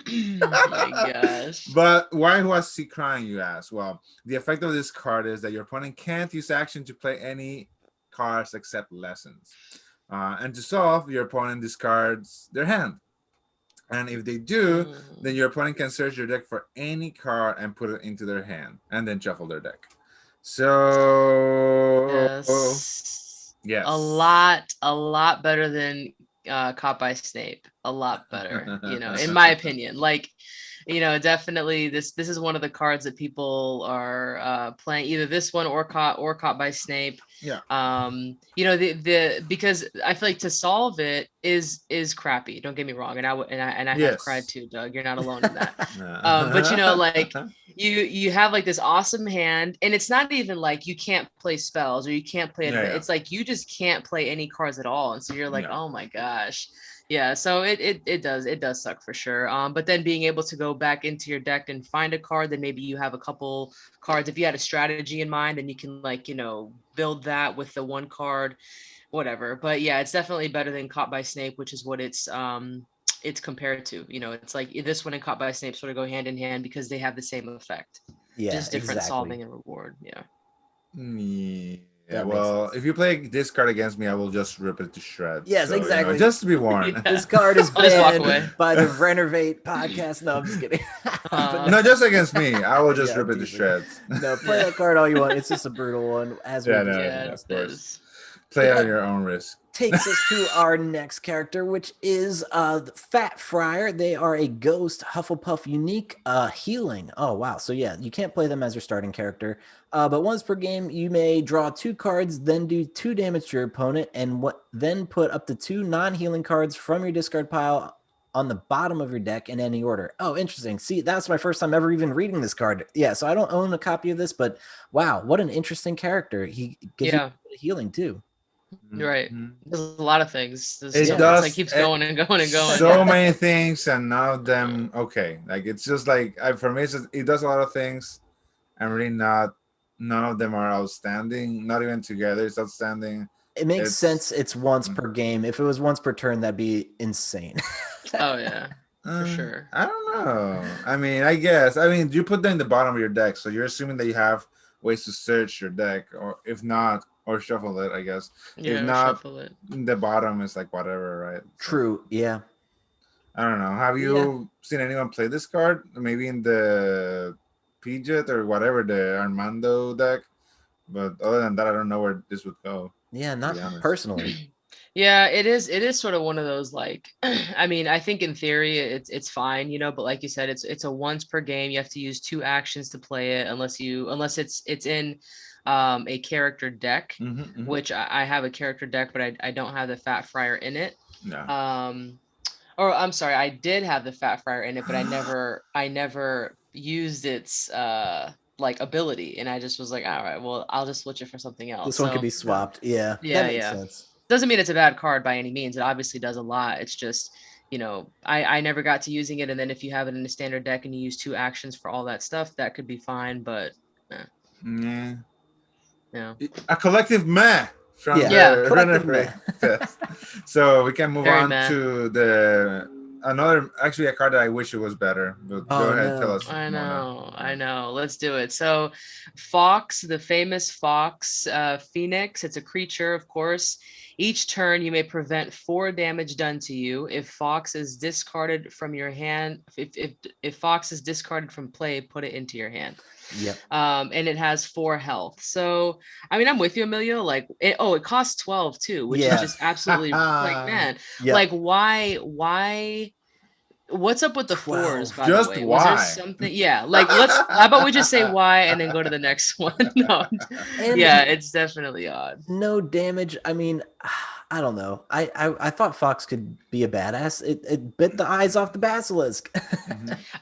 Oh my gosh. But why was he crying, you ask? Well, the effect of this card is that your opponent can't use action to play any cards except lessons. And to solve, your opponent discards their hand. And if they do, then your opponent can search your deck for any card and put it into their hand, and then shuffle their deck. So yes. A lot better than Caught by Snape. A lot better, in my opinion. Like, definitely this is one of the cards that people are playing, either this one or Caught by Snape. Yeah. Because I feel like to solve it is crappy. Don't get me wrong, and I have cried too, Doug. You're not alone in that. But like you have like this awesome hand, and it's not even like you can't play spells or you can't play it. It's like you just can't play any cards at all, and so you're like, oh my gosh. Yeah, so it does suck for sure. But then being able to go back into your deck and find a card, then maybe you have a couple cards. If you had a strategy in mind, then you can build that with the 1 card, whatever. But yeah, it's definitely better than Caught by Snape, which is what it's it's compared to. It's like this one and Caught by Snape sort of go hand in hand because they have the same effect. Yeah, just different exactly. solving and reward. Yeah, well, if you play this card against me, I will just rip it to shreds. Yes, so, exactly. Just to be warned. This card is I'll just walk banned away. by the Rennervate podcast. No, I'm just kidding. No, just against me. I will just rip it to shreds. No, play that card all you want. It's just a brutal one. As we of course. Play So at your own risk. Takes us to our next character, which is the Fat Friar. They are a ghost Hufflepuff unique healing. Oh, wow. So yeah, you can't play them as your starting character. But once per game, you may draw 2 cards, then do 2 damage to your opponent, and then put up to 2 non-healing cards from your discard pile on the bottom of your deck in any order. Oh, interesting. See, that's my first time ever even reading this card. Yeah, so I don't own a copy of this, but wow, what an interesting character. He gives you healing too. Right. There's a lot of things. It does. It keeps going and going and going. So many things, and none of them okay. Like it's just like for me, it does a lot of things, and really none of them are outstanding. Not even together, it's outstanding. It makes sense. It's once per game. If it was once per turn, that'd be insane. Oh yeah, for sure. I don't know. I mean, I guess. I mean, you put them in the bottom of your deck, so you're assuming that you have ways to search your deck, or if not. Or shuffle it, I guess. Yeah, if not, shuffle it. The bottom is like whatever, right? True. Yeah. I don't know. Have you seen anyone play this card? Maybe in the Pidgeot or whatever, the Armando deck. But other than that, I don't know where this would go. Yeah, not personally. Yeah, it is sort of one of those like I mean, I think in theory it's fine, but like you said, it's a once per game. You have to use 2 actions to play it unless it's in a character deck, which I have a character deck, but I don't have the Fat Friar in it. No. Or I'm sorry, I did have the Fat Friar in it, but I never used its like ability, and I just was like, all right, well, I'll just switch it for something else. This one could be swapped. Yeah. Yeah, that makes sense. Doesn't mean it's a bad card by any means. It obviously does a lot. It's just, I never got to using it, and then if you have it in a standard deck and you use 2 actions for all that stuff, that could be fine, but yeah. A collective meh from the Rennervate. So we can move on to actually a card that I wish it was better. But go ahead, tell us. I know. Let's do it. So Fox, the famous Fox Phoenix, it's a creature, of course. Each turn, you may prevent 4 damage done to you if Fox is discarded from your hand. If Fox is discarded from play, put it into your hand. Yep. And it has 4 health. So, I mean, I'm with you, Emilio. Like, it costs 12 too, which is just absolutely like, man, like why? What's up with the 4s? By just the way, why? Was there something? Yeah, like how about we just say why and then go to the next one? No, it's definitely odd. No damage. I mean, I don't know. I thought Fox could be a badass. It bit the eyes off the basilisk.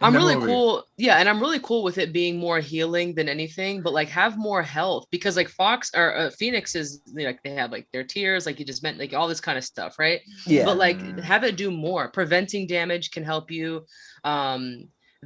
I'm really cool. Yeah, and I'm really cool with it being more healing than anything, but like have more health because like Fox or Phoenix is like they have like their tears, like you just meant like all this kind of stuff, right? Yeah. But like have it do more. Preventing damage can help you.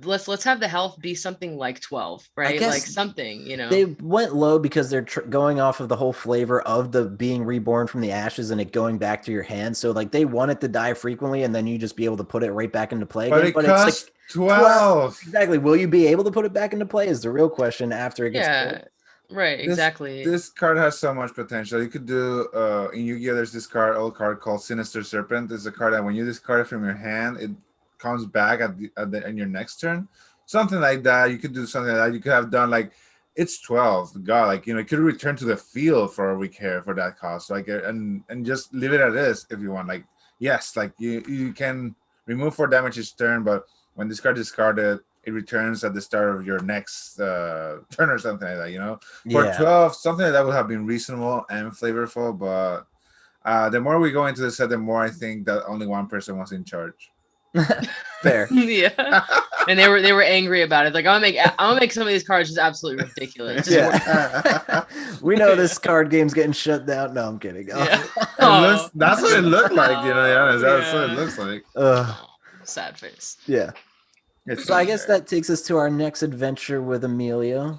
Let's have the health be something like 12, right? Like something, They went low because they're going off of the whole flavor of the being reborn from the ashes and it going back to your hand. So like they want it to die frequently and then you just be able to put it right back into play again. But it costs like 12. Exactly. Will you be able to put it back into play is the real question after it gets pulled. Right, exactly. This card has so much potential. You could do in Yu-Gi-Oh! There's this old card called Sinister Serpent. It's a card that when you discard it from your hand, it comes back in your next turn, something like that. You could do something like that. You could have done like it's 12. God, like it could return to the field for a week here for that cost. Like and just leave it at this if you want. Like yes, like you can remove 4 damage each turn, but when this card is discarded, it returns at the start of your next turn or something like that. For 12, something like that would have been reasonable and flavorful. But the more we go into the set, the more I think that only one person was in charge. Fair. Yeah. And they were angry about it. Like I'm gonna make some of these cards just absolutely ridiculous. We know this card game's getting shut down. No, I'm kidding. Yeah. That's what it looked like, that's what it looks like. Sad face. Yeah. So I guess that takes us to our next adventure with Emilio.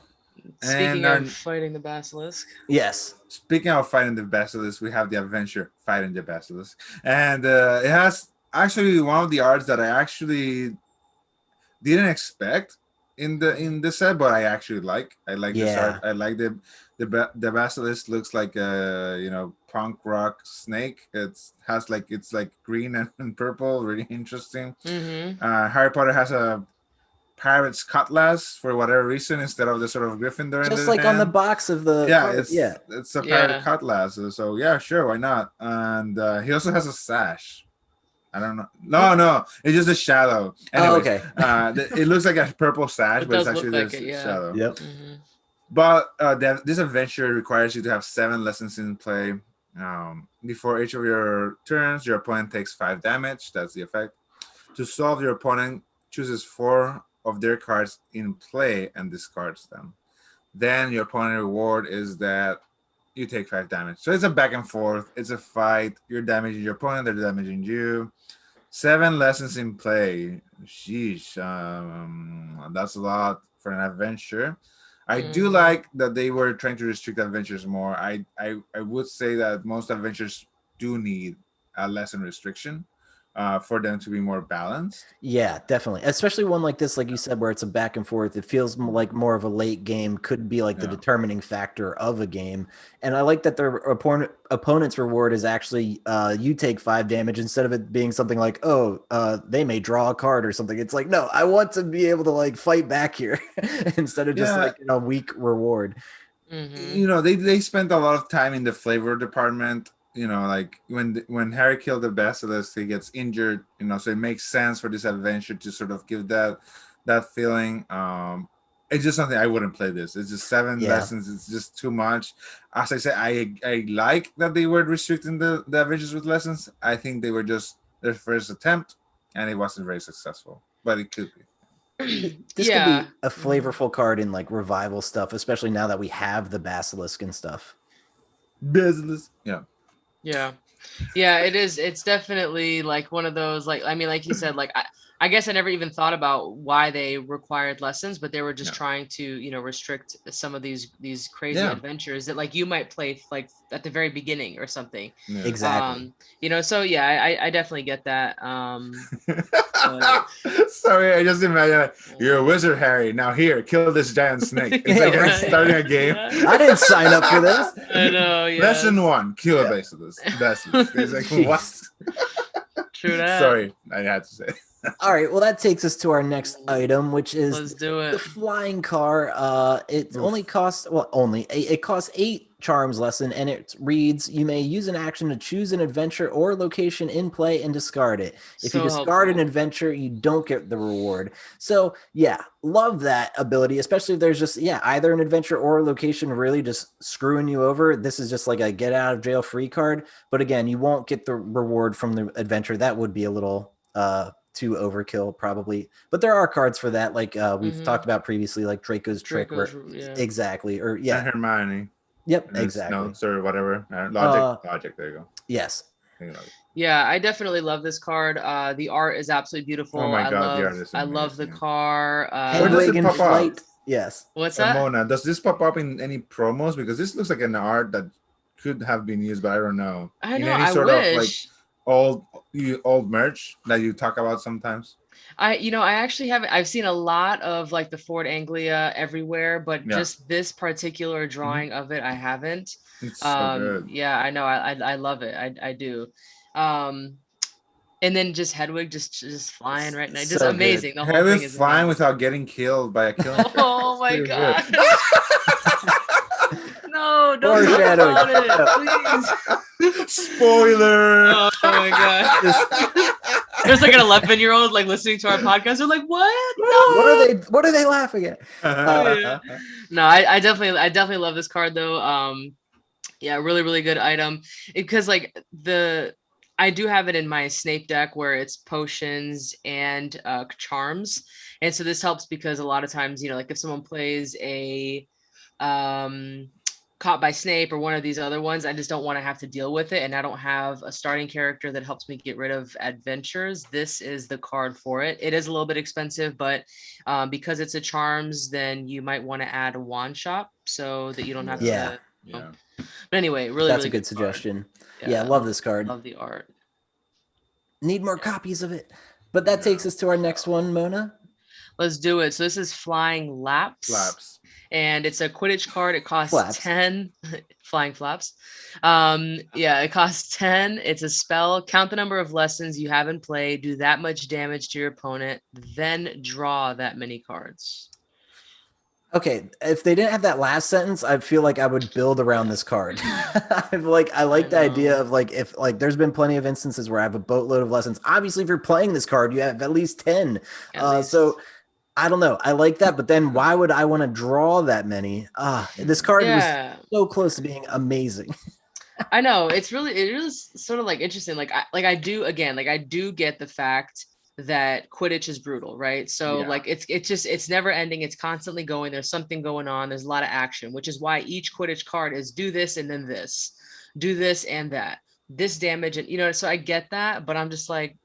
Speaking of fighting the basilisk. Yes. Speaking of fighting the basilisk, we have the adventure Fighting the Basilisk. And it has actually one of the arts that I actually didn't expect in the set, but I actually like. I like this art. I like the basilisk looks like a punk rock snake. It's like green and purple, really interesting. Harry Potter has a pirate's cutlass for whatever reason instead of the sort of Gryffindor just in like hand. on the box of the it's a pirate cutlass, so yeah, sure, why not. And he also has a sash. I don't know. No, it's just a shadow. Anyways, it looks like a purple sash, but it's actually this shadow. Yep. But this adventure requires you to have 7 lessons in play. Before each of your turns, your opponent takes 5 damage. That's the effect. To solve, your opponent chooses 4 of their cards in play and discards them. Then your opponent reward is that you take 5 damage. So it's a back and forth. It's a fight. You're damaging your opponent. They're damaging you. 7 lessons in play. Sheesh. That's a lot for an adventure. I do like that they were trying to restrict adventures more. I would say that most adventures do need a lesson restriction for them to be more balanced. Yeah, definitely. Especially one like this, like you said, where it's a back and forth. It feels like more of a late game, could be like the determining factor of a game. And I like that their opponent's reward is actually you take 5 damage instead of it being something like, they may draw a card or something. It's like, no, I want to be able to like fight back here instead of just like a weak reward. They spent a lot of time in the flavor department. Like when Harry killed the basilisk, he gets injured. So it makes sense for this adventure to sort of give that feeling. It's just something I wouldn't play this. It's just 7 lessons. It's just too much. As I said, I like that they were restricting the adventures with lessons. I think they were just their first attempt, and it wasn't very successful. But it could be. This could be a flavorful card in like revival stuff, especially now that we have the basilisk and stuff. Basilisk, Yeah, it is. It's definitely like one of those, like, I mean, like you said, like, I guess I never even thought about why they required lessons, but they were just trying to, restrict some of these crazy adventures that like you might play like at the very beginning or something. Yeah. Exactly. So yeah, I definitely get that. Sorry, I just imagine you're a wizard, Harry. Now here, kill this giant snake. It's like starting a game. I didn't sign up for this. I know. Yeah. Lesson 1: kill a basilisk. It's like what? True that. Sorry, I had to say. All right, well, that takes us to our next item, which is the flying car. It only costs it costs 8 charms lesson, and it reads: you may use an action to choose an adventure or location in play and discard it. If you discard an adventure, you don't get the reward. So yeah, love that ability, especially if there's just either an adventure or a location really just screwing you over. This is just like a get out of jail free card, but again, you won't get the reward from the adventure. That would be a little too overkill probably, but there are cards for that, like we've talked about previously, like Draco's trick, exactly, or Hermione. Yep, exactly. Notes or whatever. Logic. There you go. Yes. Yeah, I definitely love this card. The art is absolutely beautiful. Oh my god, the art is amazing. I love the car. Where does it pop up? Yes. What's that? Mona, does this pop up in any promos? Because this looks like an art that could have been used, but I don't know. I know. In any sort of like old merch that you talk about sometimes. I actually haven't. I've seen a lot of like the Ford Anglia everywhere, but just this particular drawing of it, I haven't. It's so good. Yeah, I know. I love it. I do. And then just Hedwig just flying right now. Just so amazing. The whole Hedwig thing is flying amazing. Without getting killed by a killing. Oh my god. No, don't talk about it, please. Spoiler. Oh my god. There's like an 11-year-old like listening to our podcast. They're like, "What? No. What are they laughing at?" No, I definitely love this card though. Yeah, really, really good item. Because like I do have it in my Snape deck where it's potions and charms, and so this helps because a lot of times, like if someone plays a Caught by Snape or one of these other ones, I just don't want to have to deal with it, and I don't have a starting character that helps me get rid of adventures. This is the card for it. It is a little bit expensive, but because it's a charms, then you might want to add a wand shop so that you don't have to. But anyway, really, that's really a good suggestion. Yeah, love this card. Love the art. Need more copies of it. But that takes us to our next one, Mona. Let's do it. So this is Flying Laps. And it's a Quidditch card. It costs 10. Flying Flaps. It costs 10. It's a spell. Count the number of lessons you have in play. Do that much damage to your opponent. Then draw that many cards. Okay, if they didn't have that last sentence, I feel like I would build around this card. I like the idea of like if like there's been plenty of instances where I have a boatload of lessons. Obviously, if you're playing this card, you have at least 10. So I don't know. I like that, but then why would I want to draw that many? This card was so close to being amazing. I know it is sort of like interesting. I do get the fact that Quidditch is brutal, right? So like it's never ending. It's constantly going. There's something going on. There's a lot of action, which is why each Quidditch card is do this and then this, do this and that, this damage, and so I get that, but I'm just like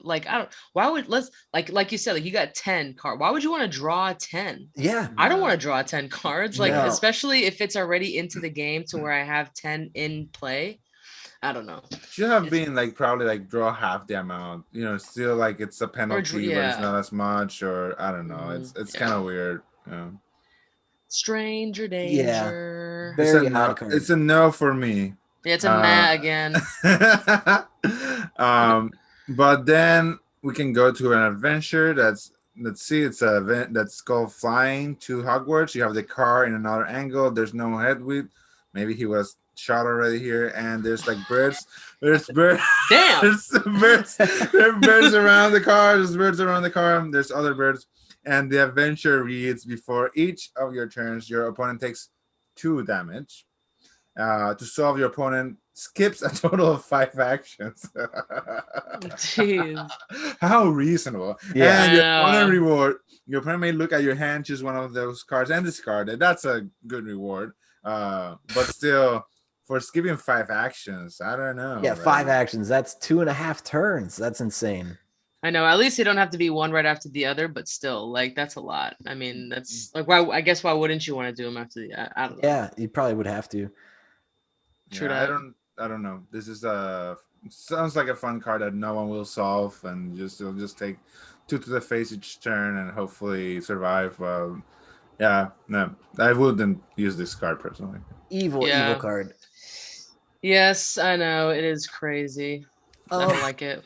I don't. Why would like you said, like you got 10 cards. Why would you want to draw 10? Yeah, I don't want to draw 10 cards. Especially if it's already into the game to where I have 10 in play. I don't know. Should have been probably draw half the amount. Still it's a penalty, but it's not as much, or I don't know. It's kind of weird. Stranger danger. Yeah, very high card. It's a no for me. Yeah, it's a meh again. But then we can go to an adventure it's an event that's called Flying to Hogwarts. You have the car in another angle. There's no headway. Maybe he was shot already here, and there's birds. There's birds. Damn. There's birds. There are birds around the car. There's birds around the car. There's other birds. And the adventure reads: before each of your turns, your opponent takes 2 damage. To solve, your opponent skips a total of 5 actions. Jeez. How reasonable. Yeah. And your opponent reward. Your opponent may look at your hand, choose one of those cards, and discard it. That's a good reward. But still, for skipping 5 actions, I don't know. Yeah, right? 5 actions. That's 2.5 turns. That's insane. I know. At least they don't have to be one right after the other, but still, that's a lot. I mean, that's why. I guess why wouldn't you want to do them after the? I don't know. Yeah, you probably would have to. True. I don't know. This is sounds like a fun card that no one will solve, and you'll just take 2 to the face each turn and hopefully survive. No, I wouldn't use this card personally. Evil card. Yes, I know. It is crazy. I don't like it.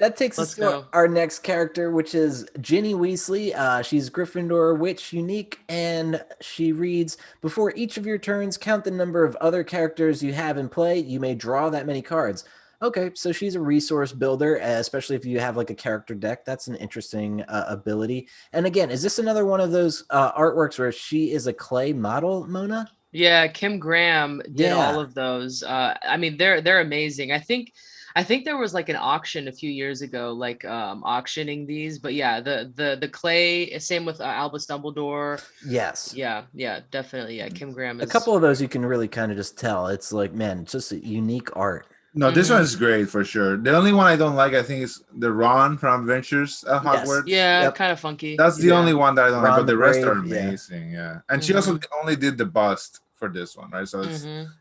That takes us to our next character, which is Ginny Weasley. She's Gryffindor Witch Unique, and she reads, before each of your turns, count the number of other characters you have in play. You may draw that many cards. Okay, so she's a resource builder, especially if you have a character deck. That's an interesting ability. And again, is this another one of those artworks where she is a clay model, Mona? Yeah, Kim Graham did all of those. I mean, they're amazing. I think there was an auction a few years ago, auctioning these. But yeah, the clay, same with Albus Dumbledore. Yes. Yeah, definitely. Yeah, Kim Graham. A couple of those you can really kind of just tell. It's it's just a unique art. No, this one is great for sure. The only one I don't like, I think, is the Ron from Adventures at Hogwarts. Yeah, kind of funky. That's the only one that I don't like, but the rest are amazing. Yeah. And she also only did the bust for this one, right? So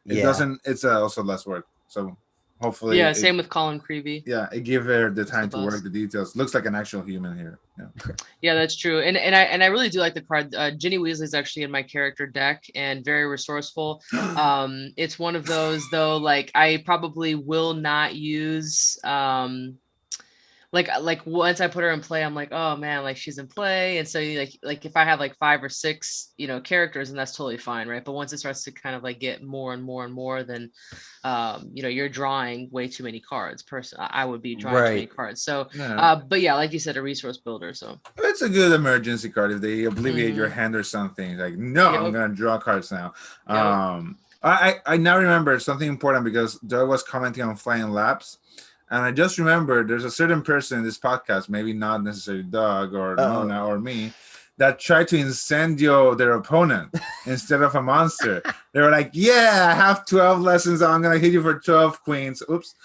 it's also less work. So hopefully. Yeah, same with Colin Creevy. Yeah, it give her the time to work the details. Looks like an actual human here. Yeah, that's true. And I really do like the card. Ginny Weasley is actually in my character deck and very resourceful. It's one of those though, I probably will not use once I put her in play, I'm like, oh man, she's in play. And so if I have 5 or 6, characters, and that's totally fine, right? But once it starts to kind of get more and more and more, then you're drawing way too many cards. I would be drawing too many cards. So but yeah, like you said, a resource builder. So it's a good emergency card if they obliviate your hand or something. I'm gonna draw cards now. I now remember something important because Doug was commenting on Flying Laps. And I just remembered there's a certain person in this podcast, maybe not necessarily Doug or Mona or me, that tried to incendio their opponent instead of a monster. They were like, yeah, I have 12 lessons. I'm going to hit you for 12 queens. Oops.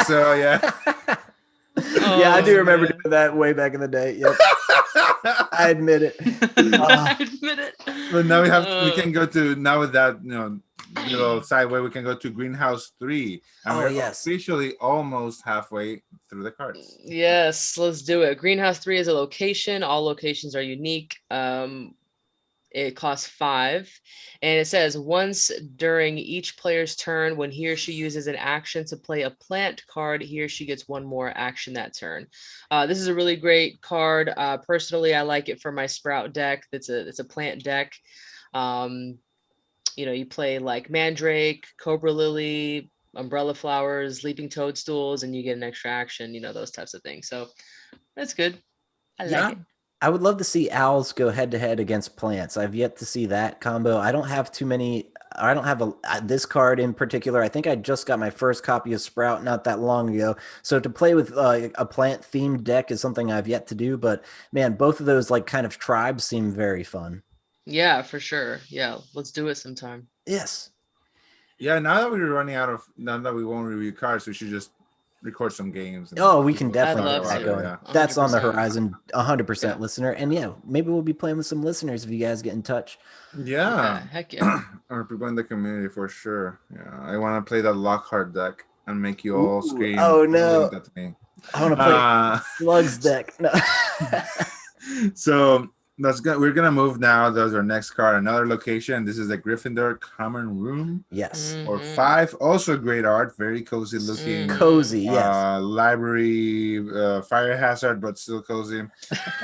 So, yeah. Yeah, I do remember doing that way back in the day. Yep. I admit it. I admit it. But now we can go to, now with that, little sideway, we can go to Greenhouse 3. And we're officially almost halfway through the cards. Yes, let's do it. Greenhouse 3 is a location. All locations are unique. It costs 5, and it says once during each player's turn, when he or she uses an action to play a plant card, he or she gets one more action that turn. This is a really great card. Personally, I like it for my Sprout deck. It's a plant deck. You play like Mandrake, Cobra Lily, Umbrella Flowers, Leaping Toadstools, and you get an extra action. Those types of things. So that's good. I like it. I would love to see owls go head to head against plants. I've yet to see that combo. I don't have too many. I don't have this card in particular. I think I just got my first copy of Sprout not that long ago. So to play with a plant themed deck is something I've yet to do. But man, both of those like kind of tribes seem very fun. Yeah, for sure. Yeah, let's do it sometime. Yes. Yeah, now that we won't review cards, we should just record some games. We can definitely get that going. Yeah. That's on the horizon, 100%, listener. And maybe we'll be playing with some listeners if you guys get in touch. Yeah. Heck yeah. Or people in the community for sure. Yeah, I want to play the Lockhart deck and make you all scream. Oh no! I want to play Slugs deck. No. So we're gonna move now. Those are next card. Another location. This is the Gryffindor common room. Yes. Or 5. Also great art. Very cozy looking. Cozy. Yes. Library. Fire hazard, but still cozy.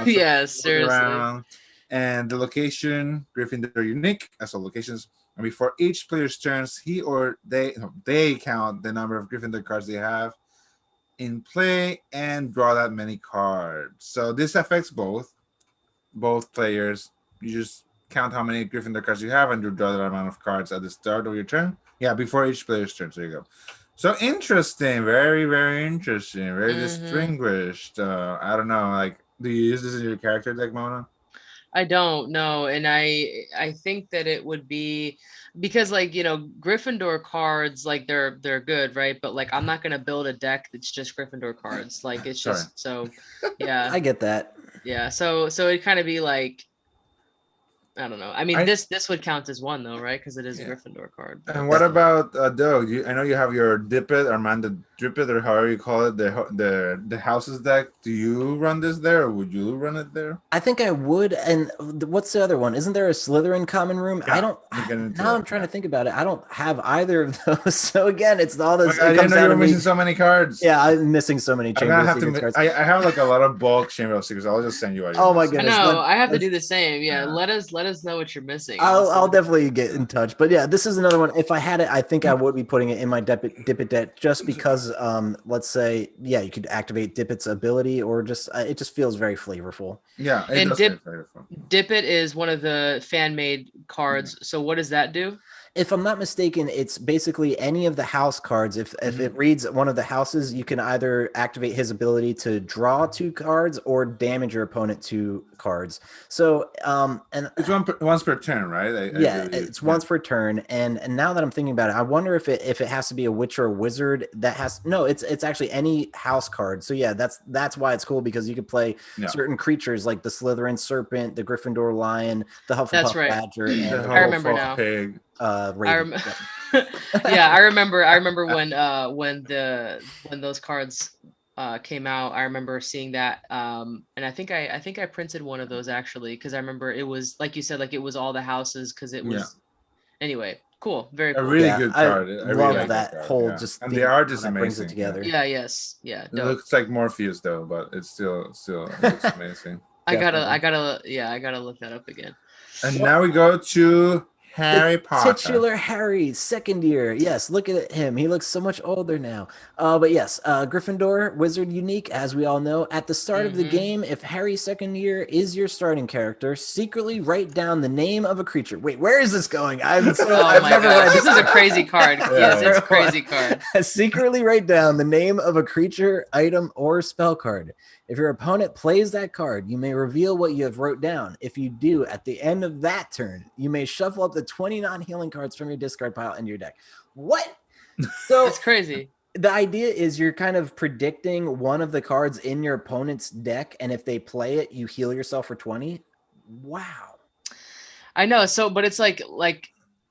Yeah. Seriously. And the location, Gryffindor unique, as all locations. And before each player's turns, he or they count the number of Gryffindor cards they have in play and draw that many cards. So this affects both players. You just count how many Gryffindor cards you have and you draw that amount of cards at the start of your turn. Yeah, before each player's turn. So there you go. So interesting. Very, very interesting. Very distinguished. I don't know. Like, do you use this in your character deck, Mona? I don't know, and I think that it would be because Gryffindor cards, like they're good, right? But like I'm not gonna build a deck that's just Gryffindor cards. Like it's just so yeah. I get that. Yeah, so it'd kind of be like I don't know. I mean, this would count as one though, right? Because it is a Gryffindor card. And what about Doug? I know you have your Dip It, Armando Drip It, or however you call it, the houses deck. Do you run this there, or would you run it there? I think I would. And what's the other one? Isn't there a Slytherin common room? Yeah, I don't. Now I'm trying to think about it. I don't have either of those. So again, it's all this. I didn't know you were missing so many cards. Yeah, I'm missing so many Chamber of Secrets cards. I have like a lot of bulk Chamber of Secrets. I'll just send you. Oh my goodness! No, I have to do the same. Yeah, let us know what you're missing. I'll definitely get in touch. But yeah, this is another one. If I had it, I think I would be putting it in my Dip It deck just because let's say you could activate Dip It's ability or just it just feels very flavorful. Yeah, and Dip It is one of the fan-made cards. So what does that do? If I'm not mistaken, it's basically any of the house cards. If it reads one of the houses, you can either activate his ability to draw 2 cards or damage your opponent 2 cards. So and it's once per turn, right? It's once per turn. And now that I'm thinking about it, I wonder if it has to be a witch or a wizard that has it's actually any house card. So yeah, that's why it's cool because you could play certain creatures like the Slytherin serpent, the Gryffindor lion, the Hufflepuff badger, and the I remember now. Pig. I remember when those cards came out. I remember seeing that and I think I printed one of those actually because I remember it was like you said, like it was all the houses because it was anyway cool, very cool. A really good card. I love that whole just and the art is amazing. Brings it together. It looks like Morpheus though, but it's still it looks amazing. I gotta look that up again. And now we go to Harry Potter. Titular Harry, second year. Yes, look at him. He looks so much older now. But yes, Gryffindor, wizard unique, as we all know. At the start of the game, if Harry second year is your starting character, secretly write down the name of a creature. Wait, where is this going? I've never read this. Is a crazy card. Yes, it's a crazy card. Secretly write down the name of a creature, item, or spell card. If your opponent plays that card, you may reveal what you have wrote down. If you do, at the end of that turn, you may shuffle up the 20 non-healing cards from your discard pile into your deck. What? So it's crazy. The idea is you're kind of predicting one of the cards in your opponent's deck, and if they play it, you heal yourself for 20. Wow. I know. So, but it's like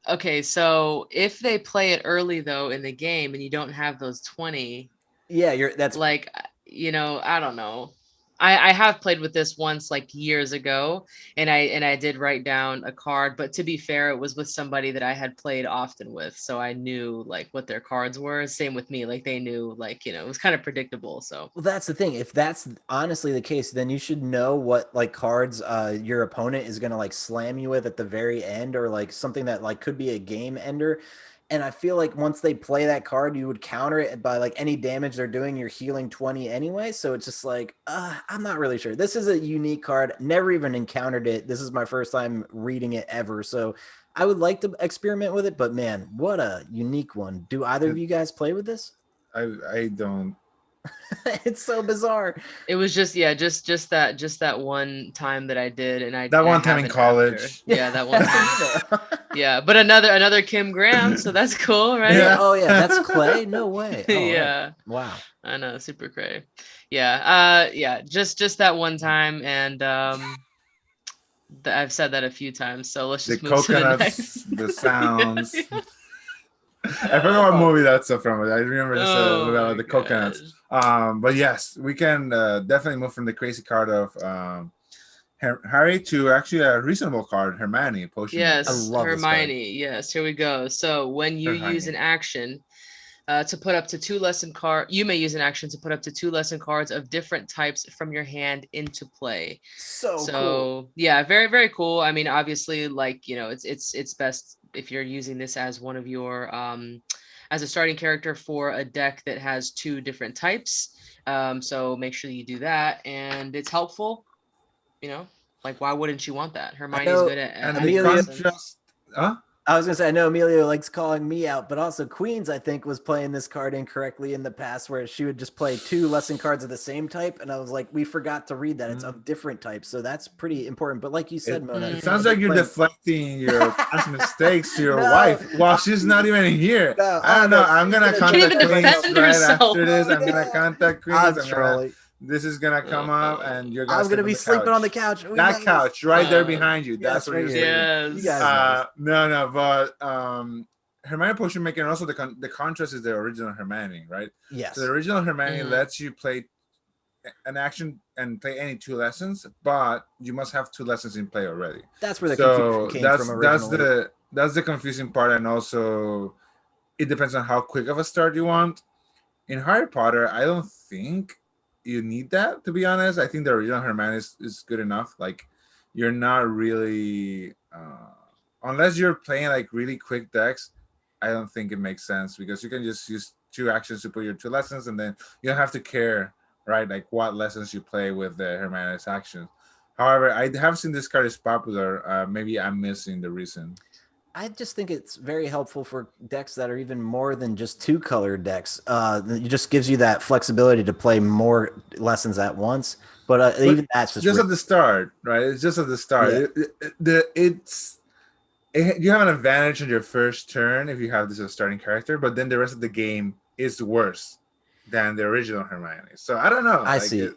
Okay, so if they play it early though in the game and you don't have those 20, that's like, I don't know. I have played with this once like years ago, and I did write down a card, but to be fair, it was with somebody that I had played often with, so I knew like what their cards were. Same with me, like they knew, like, it was kind of predictable. So well, that's the thing. If that's honestly the case, then you should know what like cards your opponent is gonna like slam you with at the very end, or like something that like could be a game ender. And I feel like once they play that card, you would counter it by like any damage they're doing, you're healing 20 anyway. So it's just like, I'm not really sure. This is a unique card. Never even encountered it. This is my first time reading it ever. So I would like to experiment with it, but man, what a unique one. Do either of you guys play with this? I don't. It's so bizarre. it was just that one time that I did, and I That one time in college. Yeah, that one time. Yeah, but another Kim Graham, so that's cool, right? Yeah. Oh yeah, that's Clay. No way. Oh, yeah. Right. Wow. I know, super cray. Yeah. Yeah. Just that one time, and I've said that a few times. So let's just the move coconuts, to the next. the sounds. I forgot what movie that's from. I remember this about the coconuts. But yes, we can definitely move from the crazy card of Harry to actually a reasonable card, Hermione. Potion. Yes, I love Hermione. Yes, here we go. So when you use an action to put up to 2 lesson card, you may use an action to put up to 2 lesson cards of different types from your hand into play. So cool. Yeah, very, very cool. I mean, obviously, like, it's best if you're using this as one of your as a starting character for a deck that has 2 different types. So make sure you do that, and it's helpful. Like, why wouldn't you want that? Hermione's good at and Emilio. I was gonna say, I know Emilio likes calling me out, but also Queens, I think, was playing this card incorrectly in the past, where she would just play 2 lesson cards of the same type, and I was like, we forgot to read that it's of different types, so that's pretty important. But like you said, Mona, it sounds like you're deflecting your past mistakes to your wife while she's not even here. No, I don't know. I'm gonna contact Queens right after this. I'm gonna contact Queens. I'm trolling. This is gonna come up, and you're gonna. I'm gonna be sleeping on the couch. That couch right there behind you. That's where you're sleeping. Yes. You guys no, but Hermione Potion Maker, and also the contrast is the original Hermione, right? Yes. So the original Hermione lets you play an action and play any 2 lessons, but you must have 2 lessons in play already. That's where the confusion came from originally. That's the confusing part, and also it depends on how quick of a start you want. In Harry Potter, I don't think you need that, to be honest. I think the original Hermione is good enough. Like, you're not really unless you're playing like really quick decks, I don't think it makes sense, because you can just use 2 actions to put your 2 lessons, and then you don't have to care, right, like what lessons you play with the Hermione's actions. However, I have seen this card is popular. Maybe I'm missing the reason. I just think it's very helpful for decks that are even more than just 2 color decks. It just gives you that flexibility to play more lessons at once. But even that's just at the start, right? It's just at the start. Yeah. You have an advantage on your first turn if you have this as a starting character, but then the rest of the game is worse than the original Hermione. So I don't know. I see.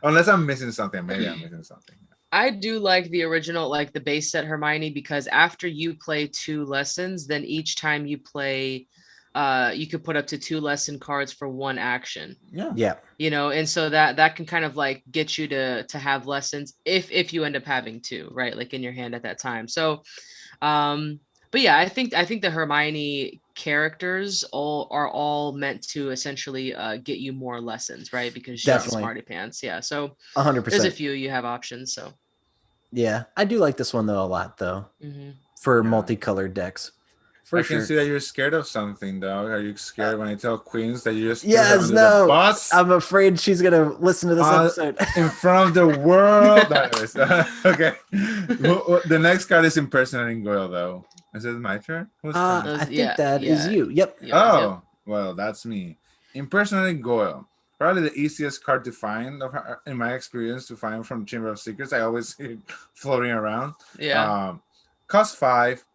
Unless I'm missing something. Maybe I'm missing something. I do like the original, like the base set Hermione, because after you play 2 lessons, then each time you play, you could put up to 2 lesson cards for 1 action. Yeah. And so that can kind of like get you to have lessons if you end up having 2, right? Like in your hand at that time. So, but yeah, I think the Hermione characters are all meant to essentially get you more lessons, right? Because she's smarty pants. Yeah. So 100%. There's a few you have options. So yeah, I do like this one though a lot though. For multicolored decks. I can see that you're scared of something though. Are you scared when I tell Queens that you just no? Bus? I'm afraid she's gonna listen to this episode in front of the world. Okay. The next card is Impersonating Goyle though. Is it my turn? I think that is you. Yep. Oh, well, that's me. Impersonating Goyle. Probably the easiest card to find, in my experience, to find from Chamber of Secrets. I always see it floating around. Yeah. Cost 5,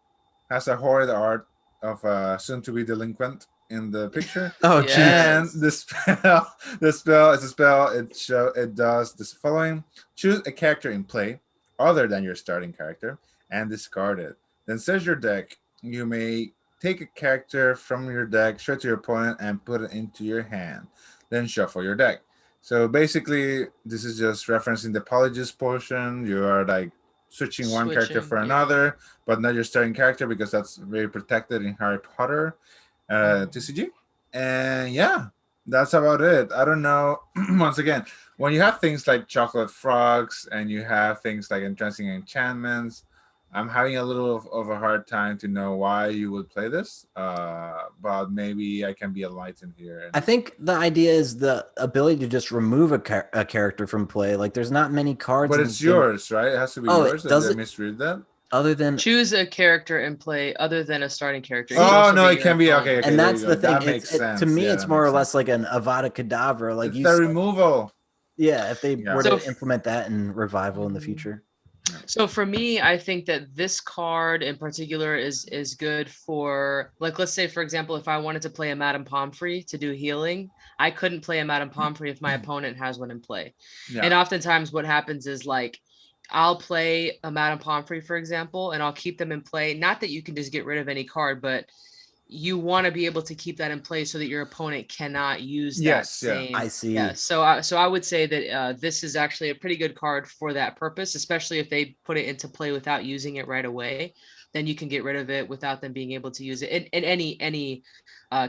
has a horrid art of a soon-to-be delinquent in the picture. Oh, geez. And the spell is a spell. It does this following: choose a character in play other than your starting character and discard it. Then search your deck you may take a character from your deck, show it to your opponent, and put it into your hand. Then shuffle your deck. So basically, this is just referencing the Polygist portion. You are like switching one character for another, but not your starting character because that's very protected in Harry Potter TCG. And yeah, that's about it. I don't know. Once again, when you have things like chocolate frogs and you have things like entrancing enchantments, I'm having a little of a hard time to know why you would play this, but maybe I can be enlightened here. I think the idea is the ability to just remove a character from play. Like, there's not many cards. But it's yours, right? It has to be yours. Does it misread that? Other than choose a character and play other than a starting character. Oh no, it can be okay. And that's the thing. That makes sense. To me, it's more or less like an Avada Kedavra. Like it's the removal. Yeah, if they were to implement that in Revival in the future. So for me, I think that this card in particular is good for, like, let's say, for example, if I wanted to play a Madame Pomfrey to do healing, I couldn't play a Madame Pomfrey if my opponent has one in play. Yeah. And oftentimes what happens is, like, I'll play a Madame Pomfrey, for example, and I'll keep them in play. Not that you can just get rid of any card, but you want to be able to keep that in place so that your opponent cannot use that same. Yeah, I see. Yeah, so I would say that this is actually a pretty good card for that purpose, especially if they put it into play without using it right away. Then you can get rid of it without them being able to use it in any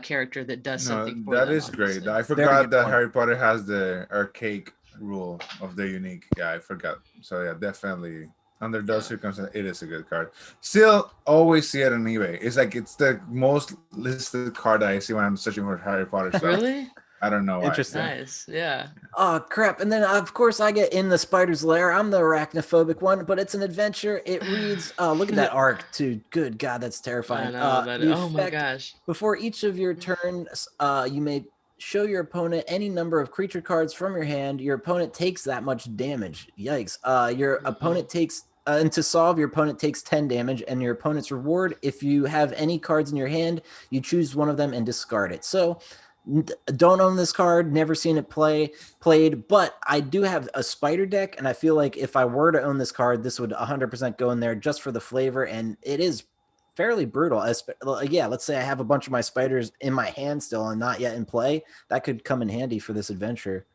character that does something. For that them, is great. I forgot that Harry Potter has the archaic rule of the unique. Yeah, I forgot. So yeah, definitely. Under those circumstances, it is a good card. Still, always see it on eBay. It's like it's the most listed card that I see when I'm searching for Harry Potter stuff. Really? I don't know why. Interesting. Nice. Yeah. Oh crap! And then of course I get In the Spider's Lair. I'm the arachnophobic one, but it's an adventure. It reads. Look at that arc too. Good God, that's terrifying. I know. Oh my gosh! Before each of your turns, you may show your opponent any number of creature cards from your hand. Your opponent takes that much damage. Yikes. Your opponent takes and to solve, your opponent takes 10 damage, and your opponent's reward, if you have any cards in your hand, you choose one of them and discard it. So don't own this card, never seen it played, but I do have a spider deck, and I feel like if I were to own this card, this would 100% go in there just for the flavor, and it is fairly brutal. Yeah, let's say I have a bunch of my spiders in my hand still and not yet in play. That could come in handy for this adventure.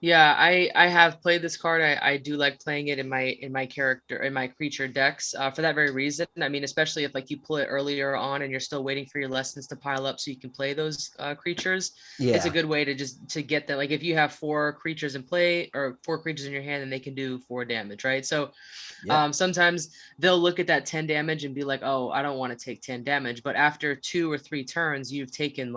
Yeah, I have played this card. I do like playing it in my creature decks for that very reason. I mean, especially if like you pull it earlier on and you're still waiting for your lessons to pile up so you can play those creatures. Yeah. It's a good way to get that. Like if you have 4 creatures in play or 4 creatures in your hand, and they can do 4 damage, right? So sometimes they'll look at that 10 damage and be like, oh, I don't want to take 10 damage. But after 2 or 3 turns, you've taken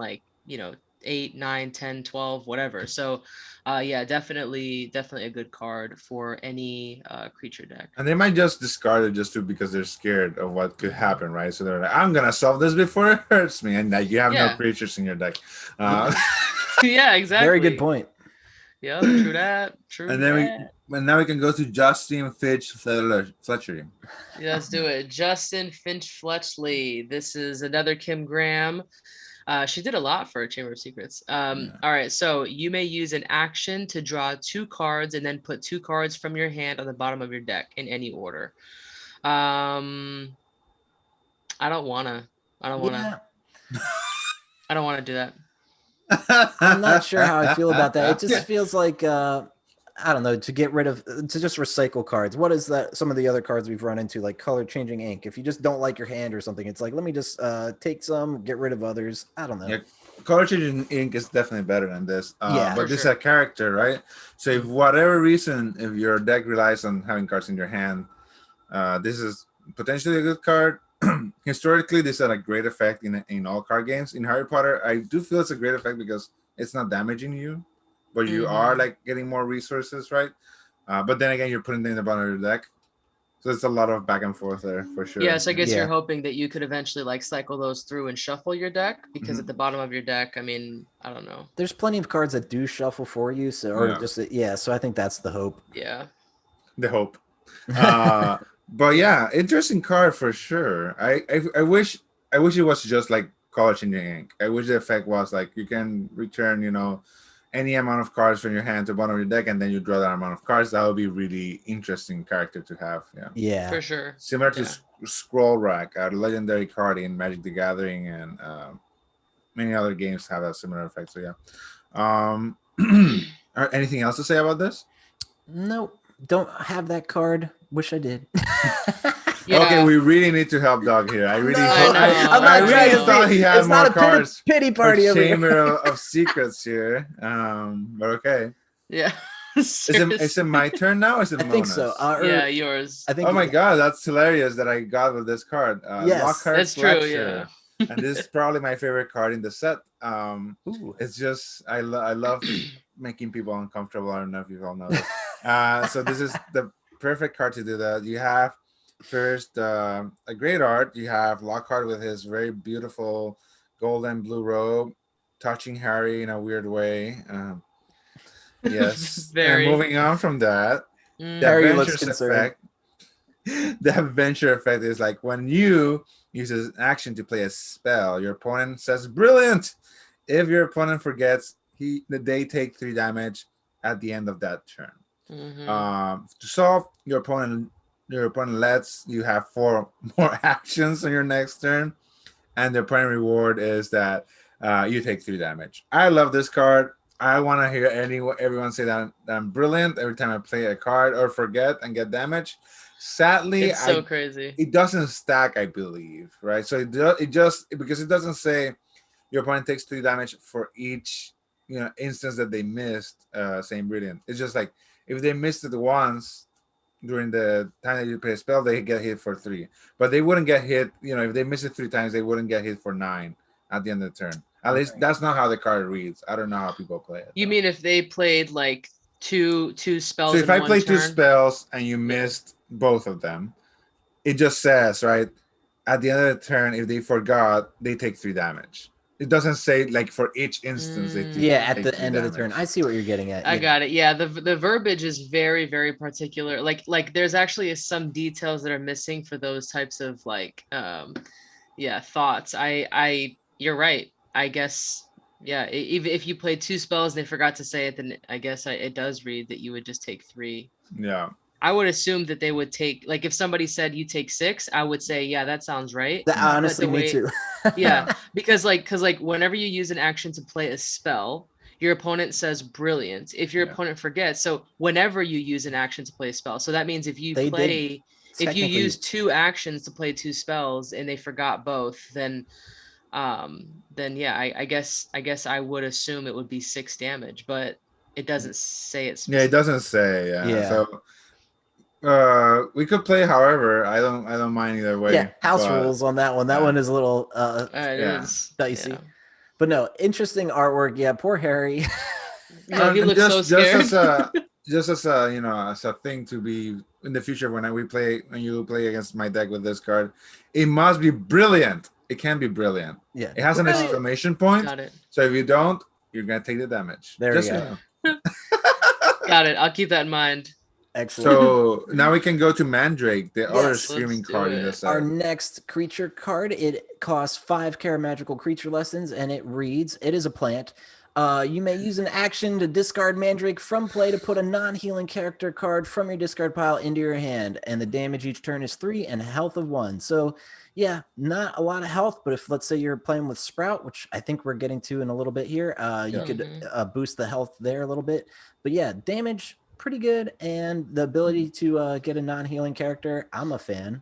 8, 9, 10, 12, whatever. So yeah, definitely a good card for any creature deck. And they might just discard it just because they're scared of what could happen, right? So they're like, I'm gonna solve this before it hurts me, and you have no creatures in your deck. Yeah, exactly. Very good point. Yeah, true that. And then now we can go to Justin Finch Fletchery. Yeah, let's do it. Justin Finch Fletchley. This is another Kim Graham. She did a lot for Chamber of Secrets. All right, so you may use an action to draw 2 cards and then put 2 cards from your hand on the bottom of your deck in any order. I don't wanna do that. I'm not sure how I feel about that. It just feels like I don't know, to just recycle cards. What is that? Some of the other cards we've run into, like color changing ink. If you just don't like your hand or something, it's like, let me just take some, get rid of others. I don't know. Yeah, color changing ink is definitely better than this. But this is a character, right? So if whatever reason, if your deck relies on having cards in your hand, this is potentially a good card. Historically, this had a great effect in all card games. In Harry Potter, I do feel it's a great effect because it's not damaging you, but you are like getting more resources, right? But then again, you're putting them in the bottom of your deck, so it's a lot of back and forth there for sure. Yeah, so I guess you're hoping that you could eventually like cycle those through and shuffle your deck, because at the bottom of your deck, I mean, I don't know. There's plenty of cards that do shuffle for you, so so I think that's the hope. Yeah, the hope. But yeah, interesting card for sure. I wish it was just like color changing ink. I wish the effect was like you can return, any amount of cards from your hand to bottom of your deck, and then you draw that amount of cards. That would be really interesting character to have. Yeah, for sure. Similar to Scroll Rack, a legendary card in Magic the Gathering, and many other games have a similar effect. So anything else to say about this? Nope, don't have that card. Wish I did. Okay, we really need to help Doug here. I really, I really thought he had more cards. Pity party over here. Chamber of Secrets here. But okay. Yeah. Is it my turn now? Or is it Mona's? I think so. Yeah, yours. I think. Oh my god, that's hilarious that I got with this card. Yes, Lockhart's that's true. Lecture. And this is probably my favorite card in the set. It's just I love making people uncomfortable. I don't know if you all know this. So this is the perfect card to do that. You have first a great art. You have Lockhart with his very beautiful golden blue robe touching Harry in a weird way. Yes. Very. And moving on from that, Harry looks concerned. The adventure effect is like when you use an action to play a spell, your opponent says brilliant. If your opponent forgets, they take 3 damage at the end of that turn. To solve, your opponent lets you have 4 more actions on your next turn, and the opponent reward is that you take 3 damage. I love this card. I want to hear everyone say that I'm brilliant every time I play a card or forget and get damage. Sadly, it's so crazy. It doesn't stack, I believe, right? So it just because it doesn't say your opponent takes 3 damage for each instance that they missed saying brilliant. It's just like if they missed it once during the time that you play a spell, they get hit for 3. But they wouldn't get hit, if they miss it 3 times, they wouldn't get hit for 9 at the end of the turn. At least that's not how the card reads. I don't know how people play it. You mean if they played like two spells? So if I play turn? 2 spells and you missed both of them, it just says right at the end of the turn, if they forgot, they take 3 damage. It doesn't say like for each instance. At the end of the turn. I see what you're getting at. I got it. Yeah, the verbiage is very, very particular. Like there's actually some details that are missing for those types of thoughts. You're right. I guess if you play 2 spells and they forgot to say it, then I guess it does read that you would just take 3. Yeah. I would assume that they would take, like, if somebody said you take 6, I would say, yeah, that sounds right. Honestly, me too. Yeah, because whenever you use an action to play a spell, your opponent says brilliant. If your opponent forgets, so whenever you use an action to play a spell, so that means if you use 2 actions to play 2 spells and they forgot both, then I guess I would assume it would be 6 damage, but it doesn't say it specifically. Yeah, it doesn't say. Yeah. So we could play however. I don't mind either way. Yeah, house rules on that one. That one is a little dicey. Yeah. But no, interesting artwork. Yeah, poor Harry. He looks so scared. Just as a thing to be in the future when you play against my deck with this card, it must be brilliant. It can be brilliant. Yeah. It has an exclamation point. Got it. So if you don't, you're gonna take the damage. There you go. Got it. I'll keep that in mind. Excellent. So now we can go to Mandrake, the other screaming card in this set. Our next creature card, it costs 5 Magical Creature Lessons, and it reads, it is a plant. You may use an action to discard Mandrake from play to put a non-healing character card from your discard pile into your hand, and the damage each turn is 3 and health of 1. So yeah, not a lot of health, but if let's say you're playing with Sprout, which I think we're getting to in a little bit here, you could boost the health there a little bit. But yeah, damage pretty good, and the ability to get a non-healing character, I'm a fan.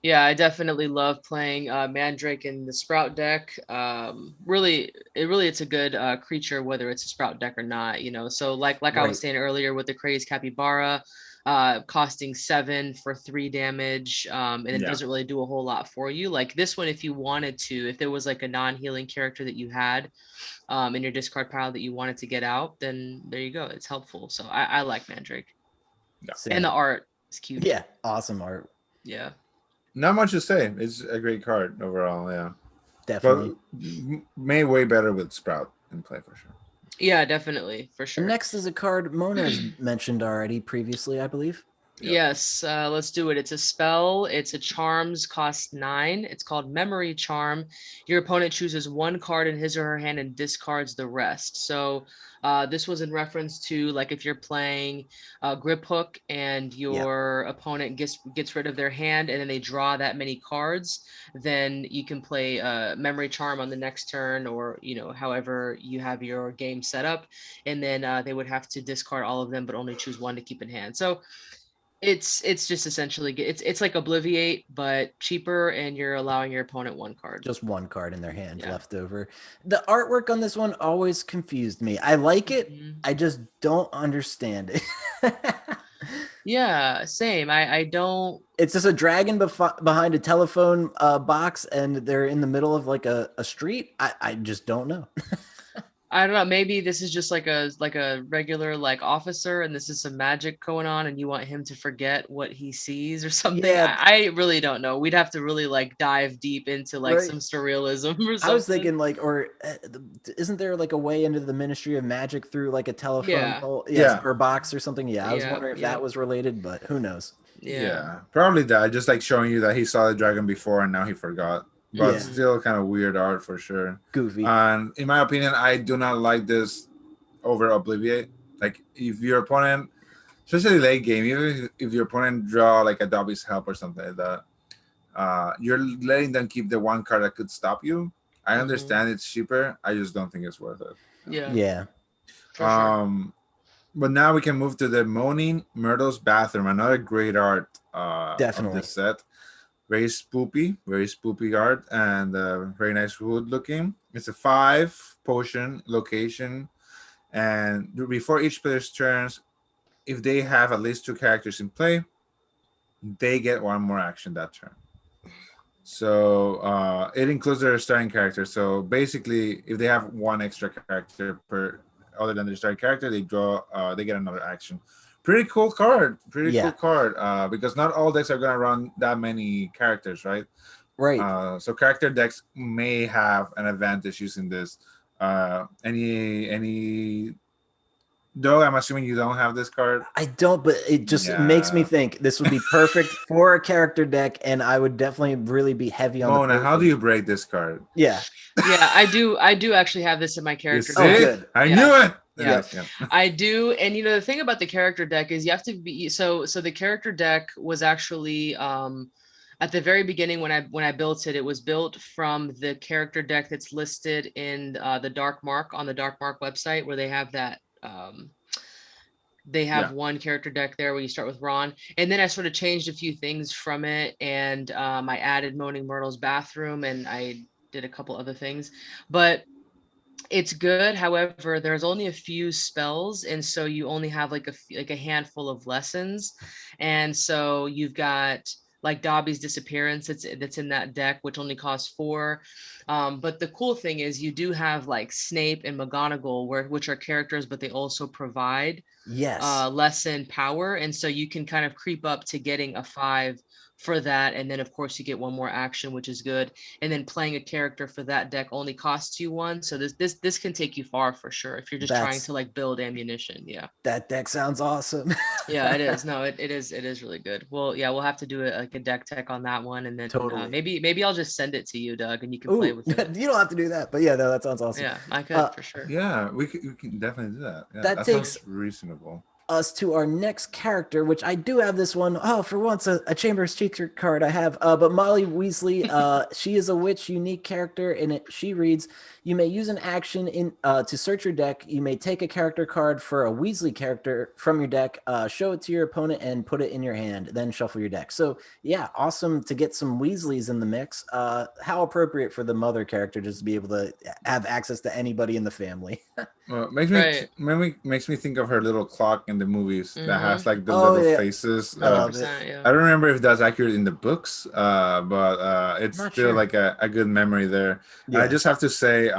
Yeah, I definitely love playing Mandrake in the Sprout deck. It's a good creature, whether it's a Sprout deck or not. So like I was saying earlier with the crazed Capybara, costing 7 for 3 damage, and it doesn't really do a whole lot for you. Like this one, if you wanted to, if there was like a non-healing character that you had in your discard pile that you wanted to get out, then there you go. It's helpful. So I like Mandrake. And the art is cute. Yeah, awesome art. Yeah. Not much to say. It's a great card overall. Yeah, definitely. But made way better with Sprout in play for sure. Yeah, definitely, for sure. Next is a card Mona has mentioned already previously, I believe. Yep. Yes, let's do it. It's a spell. It's a charms, cost 9. It's called Memory Charm. Your opponent chooses one card in his or her hand and discards the rest. So this was in reference to like if you're playing Grip Hook and your opponent gets rid of their hand and then they draw that many cards, then you can play Memory Charm on the next turn, or however you have your game set up, and then they would have to discard all of them but only choose one to keep in hand. So it's just essentially it's like Obliviate but cheaper, and you're allowing your opponent one card. Just one card in their hand left over. The artwork on this one always confused me. I like it. I just don't understand it. Yeah, same. I don't. It's just a dragon behind a telephone box, and they're in the middle of like a street. I just don't know. I don't know. Maybe this is just like a regular like officer, and this is some magic going on, and you want him to forget what he sees or something. Yeah. I really don't know. We'd have to really like dive deep into like some surrealism or something. I was thinking like, or isn't there like a way into the Ministry of Magic through like a telephone pole? Yes, or box or something? Yeah, I was wondering if that was related, but who knows? Yeah, probably that. Just like showing you that he saw the dragon before and now he forgot. But still kind of weird art for sure. Goofy. And in my opinion, I do not like this over Obliviate. Like if your opponent, especially late game, even if your opponent draw like a Dobby's Help or something like that, you're letting them keep the one card that could stop you. I understand it's cheaper. I just don't think it's worth it. Yeah. But now we can move to the Moaning Myrtles bathroom. Another great art of this set. Very spoopy art, and very nice wood looking. It's a 5 potion location, and before each player's turns, if they have at least 2 characters in play, they get 1 more action that turn. So it includes their starting character. So basically, if they have 1 extra character per other than their starting character, they get another action. Pretty cool card. Cool card. Because not all decks are gonna run that many characters, right? Right. So character decks may have an advantage using this. Any Though I'm assuming you don't have this card. I don't, but it just makes me think this would be perfect for a character deck, and I would definitely really be heavy on. Mona, how do you break this card? Yeah, I do actually have this in my character deck. Oh, good. I knew it. Yeah. I do. And the thing about the character deck is you have to be so the character deck was actually at the very beginning when I built it, it was built from the character deck that's listed in the Dark Mark on the Dark Mark website, where they have that they have one character deck there where you start with Ron, and then I sort of changed a few things from it, and I added Moaning Myrtle's bathroom, and I did a couple other things, but it's good. However, there's only a few spells, and so you only have like a handful of lessons, and so you've got like Dobby's Disappearance that's in that deck, which only costs 4. But the cool thing is you do have like Snape and McGonagall, which are characters, but they also provide lesson power, and so you can kind of creep up to getting a 5 for that, and then of course you get 1 more action, which is good, and then playing a character for that deck only costs you 1, so this can take you far for sure if you're just trying to like build ammunition. That deck sounds awesome. Yeah, it is. No, it is really good. Well, yeah, we'll have to do like a deck tech on that one, and then maybe I'll just send it to you, Doug, and you can play with it. You don't have to do that, but yeah, no, that sounds awesome. Yeah, I could for sure. Yeah, we can definitely do that. Yeah, that takes sounds reasonable. Us to our next character, which I do have this one. Oh, for once, a Chamber's Secret card I have. But Molly Weasley, she is a witch, unique character, and she reads: you may use an action to search your deck. You may take a character card for a Weasley character from your deck, show it to your opponent, and put it in your hand. Then shuffle your deck. So yeah, awesome to get some Weasleys in the mix. How appropriate for the mother character just to be able to have access to anybody in the family. Well, makes me think of her little clock in the movies that has like the little faces. I don't remember if that's accurate in the books, but it's still like a good memory there. I just have to say,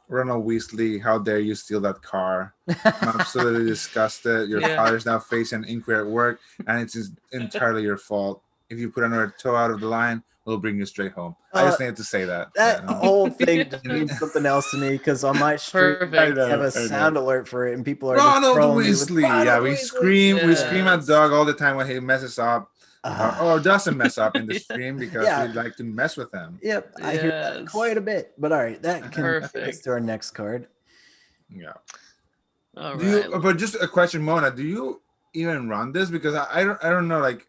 Ronald Weasley, how dare you steal that car? I'm absolutely disgusted. Your father's now facing inquiry at work, and it's entirely your fault. If you put another toe out of the line, will bring you straight home. I just needed to say that. That whole thing just means something else to me because on my stream I have a sound alert for it, and people are Ronald just Weasley. Yeah, we scream at Doug all the time when he messes up. Or doesn't mess up in the stream because we like to mess with him. Yep, I hear that quite a bit. But all right, that can take us to our next card. Yeah. All right. But just a question, Mona. Do you even run this? Because I don't know. Like,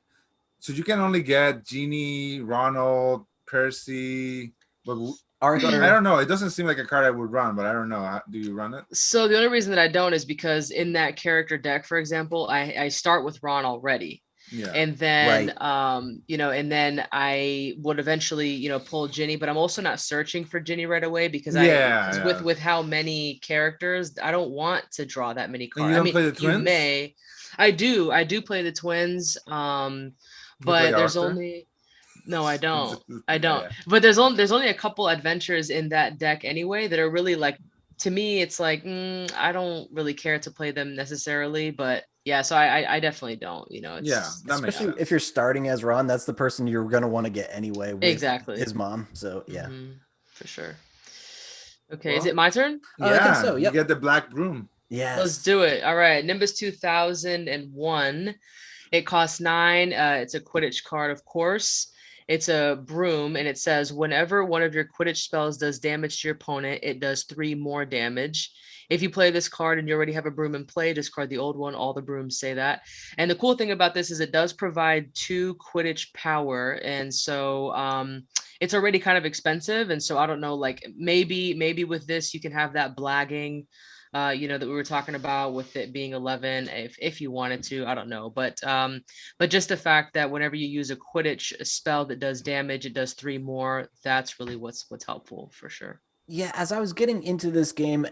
so you can only get Ginny, Ronald, Percy, but Arthur. I don't know. It doesn't seem like a card I would run, but I don't know. Do you run it? So the only reason that I don't is because in that character deck, for example, I start with Ron already. Yeah. And then, and then I would eventually, pull Ginny, but I'm also not searching for Ginny right away because with how many characters, I don't want to draw that many cards. And you don't play the twins? You may. I do play the twins. But there's only. No, I don't. But there's only a couple adventures in that deck anyway that are really like, to me, it's like, I don't really care to play them necessarily, but yeah, so I definitely don't, especially if you're starting as Ron, that's the person you're going to want to get anyway with his mom. So yeah, for sure. Okay. Is it my turn? I think so. You get the black broom. Yeah. Let's do it. All right. Nimbus 2001. It costs 9. It's a Quidditch card, of course. It's a broom, and it says, whenever one of your Quidditch spells does damage to your opponent, it does 3 more damage. If you play this card and you already have a broom in play, discard the old one. All the brooms say that. And the cool thing about this is it does provide 2 Quidditch power. And so it's already kind of expensive. And so I don't know, like maybe with this, you can have that blagging, that we were talking about with it being 11, if you wanted to, I don't know. But just the fact that whenever you use a Quidditch spell that does damage, it does 3 more. That's really what's helpful for sure. Yeah, as I was getting into this game,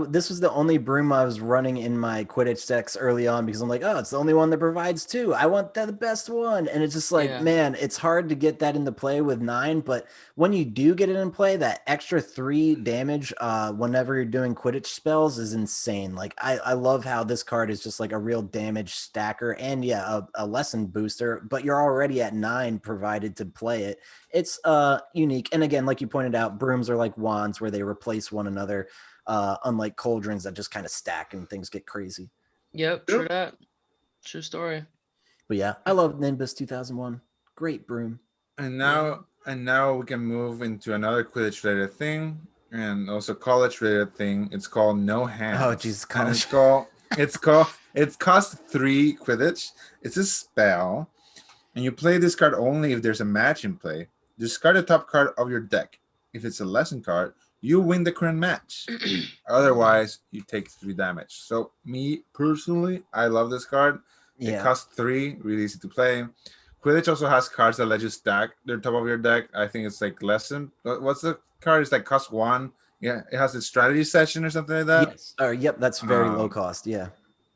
this was the only broom I was running in my Quidditch decks early on because I'm like, oh, it's the only one that provides 2. I want the best one. And it's just like, man, it's hard to get that into play with 9. But when you do get it in play, that extra 3 damage whenever you're doing Quidditch spells is insane. Like, I love how this card is just like a real damage stacker and a lesson booster, but you're already at 9 provided to play it. It's unique. And again, like you pointed out, brooms are like wands where they replace one another, unlike cauldrons that just kind of stack and things get crazy. Yep, true that. True story. But yeah, I love Nimbus 2001. Great broom. And now we can move into another Quidditch related thing and also college related thing. It's called No Hands. Oh, Jesus, college. It costs 3 Quidditch. It's a spell. And you play this card only if there's a match in play. Discard the top card of your deck. If it's a lesson card, you win the current match. Otherwise, you take 3 damage. So me personally, I love this card. It costs 3, really easy to play. Quidditch also has cards that let you stack the top of your deck. I think it's like lesson. What's the card? It's like cost 1. Yeah, it has a strategy session or something like that. Yes. Yep, that's very low cost. Yeah.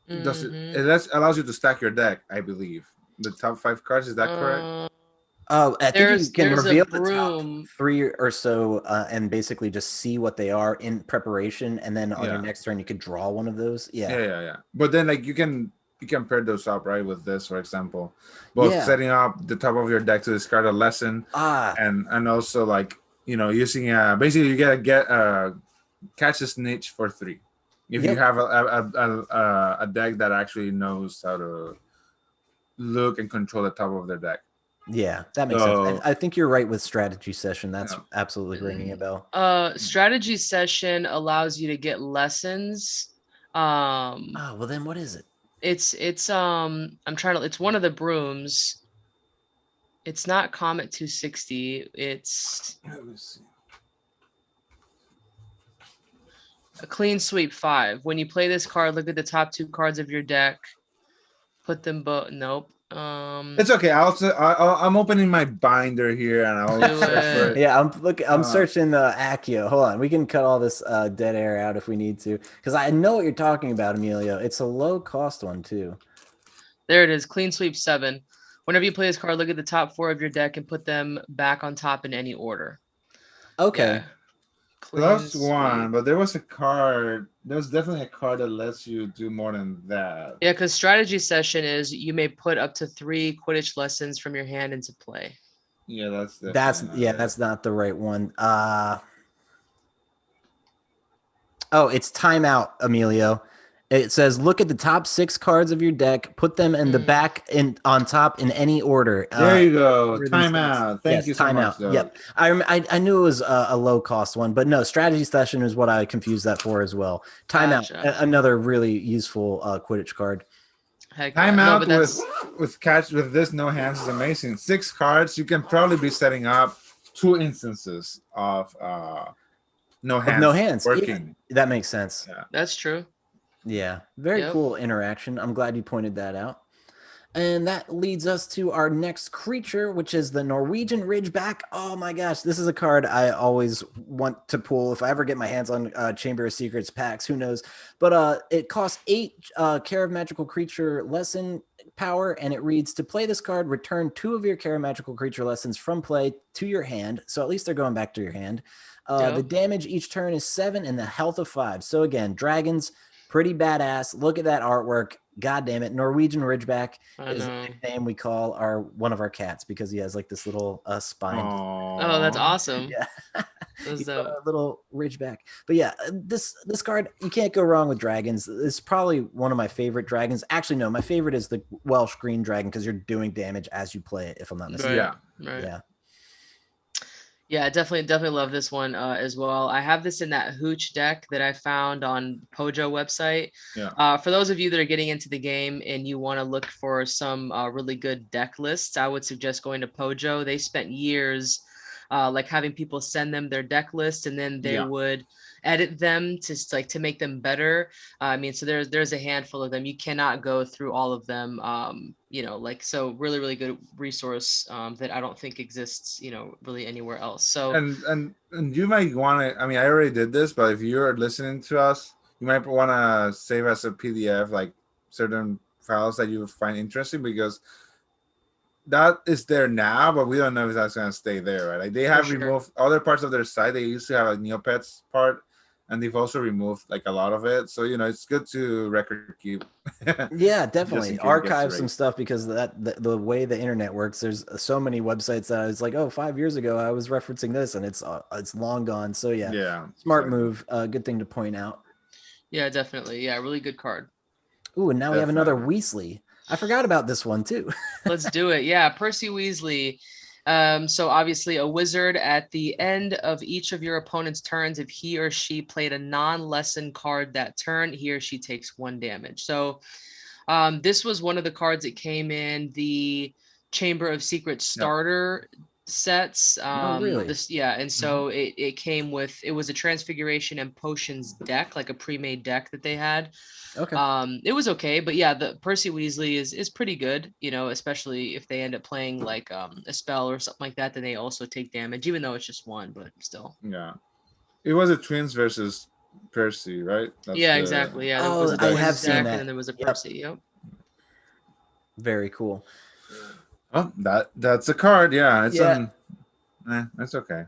It allows you to stack your deck, I believe. The top 5 cards, is that correct? I think you can reveal the top 3 or so and basically just see what they are in preparation, and then on your next turn you could draw one of those. Yeah. But then like you can pair those up, right, with this, for example. Both setting up the top of your deck to discard a lesson, and also like using basically you get catch a snitch for 3 if you have a deck that actually knows how to look and control the top of their deck. Yeah, that makes sense. I think you're right with strategy session. That's absolutely ringing a bell. Strategy session allows you to get lessons. Well then what is it? It's it's one of the brooms. It's not Comet 260. It's let me see. A clean sweep 5. When you play this card, look at the top 2 cards of your deck. Put them both. Nope. It's okay. I'm opening my binder here, and I'll search for it. Yeah, I'm searching the Accio. Hold on, we can cut all this dead air out if we need to, because I know what you're talking about, Emilio. It's a low cost one too. There it is. Clean sweep 7. Whenever you play this card, look at the top 4 of your deck and put them back on top in any order. Okay. Plus 1, but there was a card. There's definitely a card that lets you do more than that. Yeah, because strategy session is you may put up to 3 Quidditch lessons from your hand into play. Yeah, that's not the right one. It's timeout, Emilio. It says look at the top 6 cards of your deck, put them in the back on top in any order. There you go. Timeout. Thank you so much. Yep. I knew it was a low cost one, but no, strategy session is what I confused that for as well. Timeout, another really useful Quidditch card. Timeout with this no hands is amazing. 6 cards, you can probably be setting up 2 instances of no hands working. Yeah, that makes sense. Yeah. That's true. Yeah, very cool interaction. I'm glad you pointed that out. And that leads us to our next creature, which is the Norwegian Ridgeback. Oh my gosh, this is a card I always want to pull if I ever get my hands on Chamber of Secrets packs. Who knows? But it costs 8 Care of Magical Creature lesson power, and it reads, to play this card, return 2 of your Care of Magical Creature lessons from play to your hand. So at least they're going back to your hand. The damage each turn is 7 and the health of 5. So again, dragons, pretty badass. Look at that artwork. God damn it. Norwegian Ridgeback is a nickname we call one of our cats because he has like this little spine. Oh, that's awesome. Yeah. He's a little Ridgeback. But yeah, this card, you can't go wrong with dragons. It's probably one of my favorite dragons. Actually, no, my favorite is the Welsh Green Dragon because you're doing damage as you play it, if I'm not mistaken. Right. Yeah, definitely love this one as well. I have this in that Hooch deck that I found on Pojo website. Yeah. For those of you that are getting into the game and you want to look for some really good deck lists, I would suggest going to Pojo. They spent years like having people send them their deck list, and then they would edit them to make them better. I mean, so there's a handful of them. You cannot go through all of them. So really good resource that I don't think exists, really anywhere else. So and you might want to. I mean, I already did this, but if you're listening to us, you might want to save as a PDF like certain files that you find interesting, because that is there now, but we don't know if that's going to stay there, right? Like they have removed other parts of their site. They used to have a Neopets part, and they've also removed like a lot of it. So it's good to record keep. Yeah, definitely archive some stuff, because the way the internet works, there's so many websites that I was like, 5 years ago I was referencing this, and it's long gone. So smart move. Good thing to point out. Yeah, definitely. Yeah, really good card. Ooh, and now we have another Weasley. I forgot about this one too. Let's do it. Yeah, Percy Weasley. So obviously a wizard, at the end of each of your opponent's turns, if he or she played a non-lesson card that turn, he or she takes 1 damage. So this was one of the cards that came in the Chamber of Secrets starter sets. Really? And so it came with, it was a Transfiguration and Potions deck, like a pre-made deck that they had. Okay. It was okay, but yeah, the Percy Weasley is pretty good, especially if they end up playing like a spell or something like that, then they also take damage, even though it's just 1, but still. Yeah. It was a twins versus Percy, right? Exactly. Yeah. There was a I have seen deck, that. and then there was a Percy. Yep. Very cool. Oh, that's a card. Yeah. That's okay,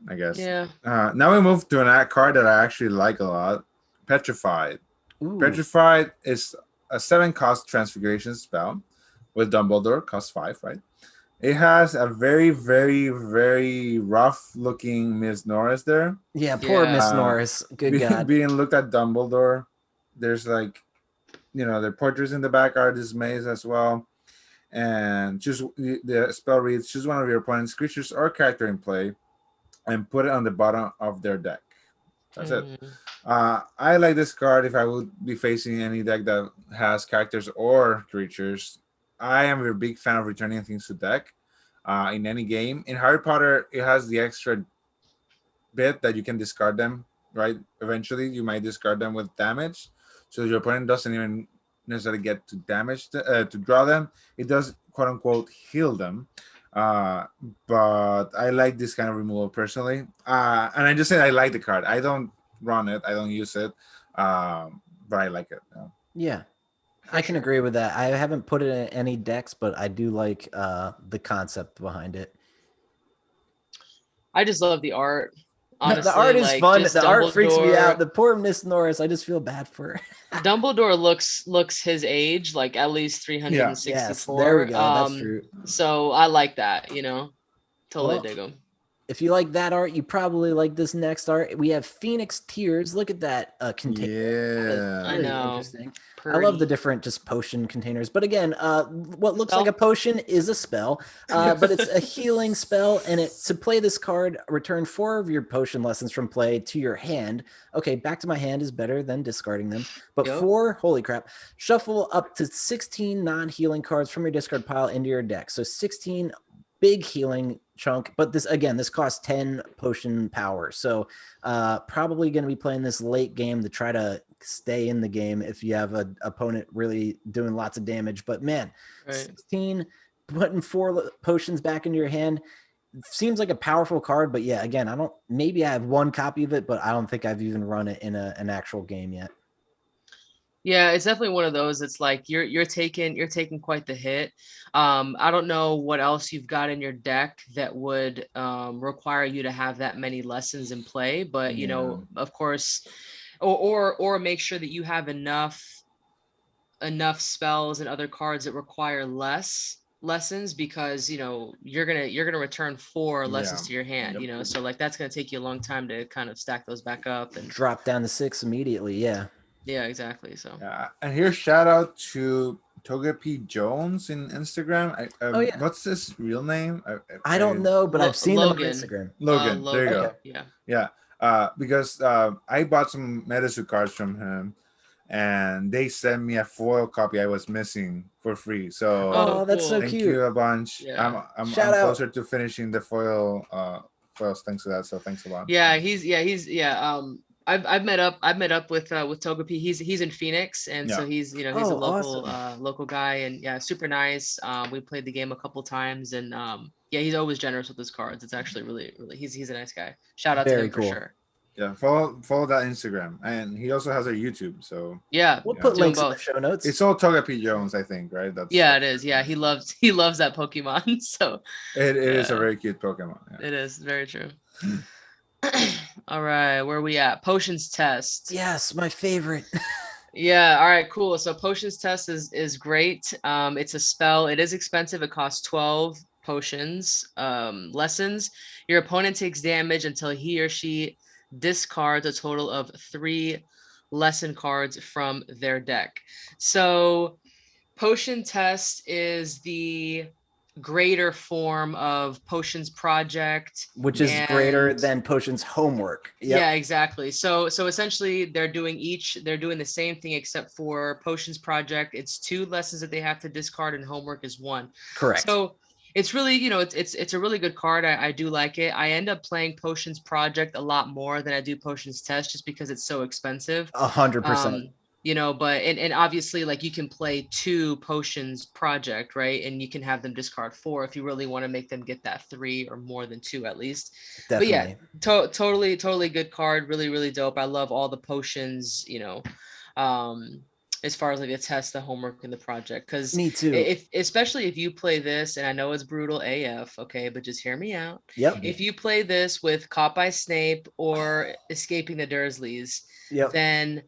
I guess. Yeah. Now we move to a card that I actually like a lot. Petrified. Ooh. Petrified is a 7-cost Transfiguration spell with Dumbledore, cost 5, right? It has a very, very, very rough-looking Miss Norris there. Yeah, poor Miss Norris. Good God. Being looked at Dumbledore. There's like, their portraits in the back are dismayed as well. And the spell reads, choose one of your opponent's creatures or character in play and put it on the bottom of their deck. That's it. I like this card if I would be facing any deck that has characters or creatures. I am a big fan of returning things to deck in any game. In Harry Potter, it has the extra bit that you can discard them, right? Eventually, you might discard them with damage. So your opponent doesn't even necessarily get to damage to draw them. It does, quote unquote, heal them. But I like this kind of removal personally. And I just said I like the card. I don't run it. I don't use it. But I like it. Yeah. I can agree with that. I haven't put it in any decks, but I do like the concept behind it. I just love the art. Honestly, the art is fun. The art freaks me out. The poor Miss Norris, I just feel bad for her. Dumbledore looks his age, like at least 364. Yes, there we go. That's true. So I like that, Totally dig them. If you like that art, you probably like this next art. We have Phoenix Tears. Look at that container. Yeah. I know. Interesting. Pretty. I love the different just potion containers. But again, what looks like a potion is a spell, but it's a healing spell. And to play this card, return 4 of your potion lessons from play to your hand. Okay, back to my hand is better than discarding them. But 4, holy crap, shuffle up to 16 non-healing cards from your discard pile into your deck. So 16 big healing chunk, but this costs 10 potion power, so probably going to be playing this late game to try to stay in the game if you have an opponent really doing lots of damage. But man, 16, putting 4 potions back into your hand seems like a powerful card. But yeah, again, I have 1 copy of it, but I don't think I've even run it in an actual game yet. Yeah, it's definitely one of those. It's like you're taking quite the hit. I don't know what else you've got in your deck that would require you to have that many lessons in play, but you know, of course, or make sure that you have enough spells and other cards that require less lessons, because you know you're gonna return 4 lessons to your hand. You know, so like that's gonna take you a long time to kind of stack those back up and drop down to 6 immediately. Yeah, exactly. So and here's shout out to Togepi Jones in Instagram. What's his real name? I don't know, but I've seen Logan. him on Instagram. Logan. There you go. Yeah. Because I bought some Medisu cards from him, and they sent me a foil copy I was missing for free. So that's so thank cute. you a bunch. Yeah. I'm closer to finishing the foils thanks to that. So thanks a lot. I've met up with Togepi. He's in Phoenix, and so he's he's a local local guy, and yeah, super nice. We played the game a couple times, and he's always generous with his cards. It's actually really he's a nice guy. Shout out to him for sure. Yeah, follow that Instagram, and he also has a YouTube. So we'll put links in the show notes. It's all Togepi Jones, I think, right? It is. Yeah, he loves that Pokemon. So it is a very cute Pokemon. Yeah. It is very true. All right, where are we at? Potions test. Yes, my favorite. Yeah, all right, cool. So potions test is great. It's a spell. It is expensive. It costs 12 potions lessons. Your opponent takes damage until he or she discards a total of 3 lesson cards from their deck. So potion test is the greater form of Potions Project, which is greater than Potions Homework. Yeah, exactly. So essentially they're doing the same thing, except for Potions Project, it's 2 lessons that they have to discard, and Homework is 1. Correct. So it's really, it's a really good card. I do like it. I end up playing Potions Project a lot more than I do Potions Test, just because it's so expensive. 100%. But and obviously, like, you can play 2 Potions Project, right? And you can have them discard 4 if you really want to make them get that 3 or more than 2 at least. Definitely. But yeah, totally good card. Really, really dope. I love all the potions, as far as like the test, the homework, and the project. Because me too. Especially if you play this, and I know it's brutal AF, okay, but just hear me out. Yep. If you play this with Caught by Snape or Escaping the Dursleys, then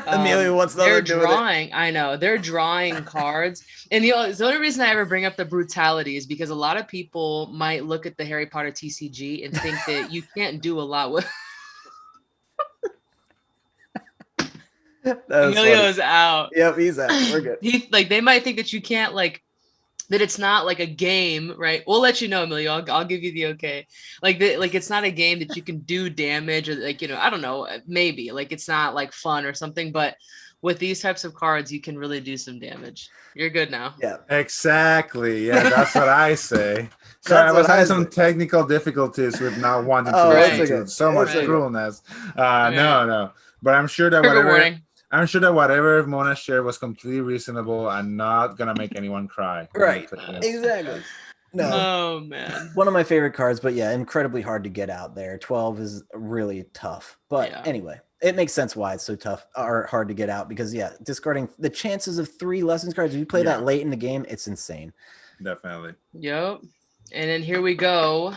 Emilio wants they're drawing. I know they're drawing cards, and the only reason I ever bring up the brutality is because a lot of people might look at the Harry Potter TCG and think that you can't do a lot with. Emilio's out. Yep, he's out. We're good. They might think that you can't that it's not like a game, right? We'll let you know, Emilio. I'll give you the okay. It's not a game that you can do damage, or I don't know, maybe it's not like fun or something, but with these types of cards, you can really do some damage. You're good now. Yeah, exactly. Yeah, that's what I say. So I was having some technical difficulties with not wanting to listen to so much cruelness. No, but I'm sure that whatever Mona shared was completely reasonable and not gonna make anyone cry. Right. Exactly. No. Oh man. One of my favorite cards, but yeah, incredibly hard to get out there. 12 is really tough. But anyway, it makes sense why it's so tough or hard to get out, because discarding the chances of 3 lessons cards, if you play that late in the game, it's insane. Definitely. Yep. And then here we go.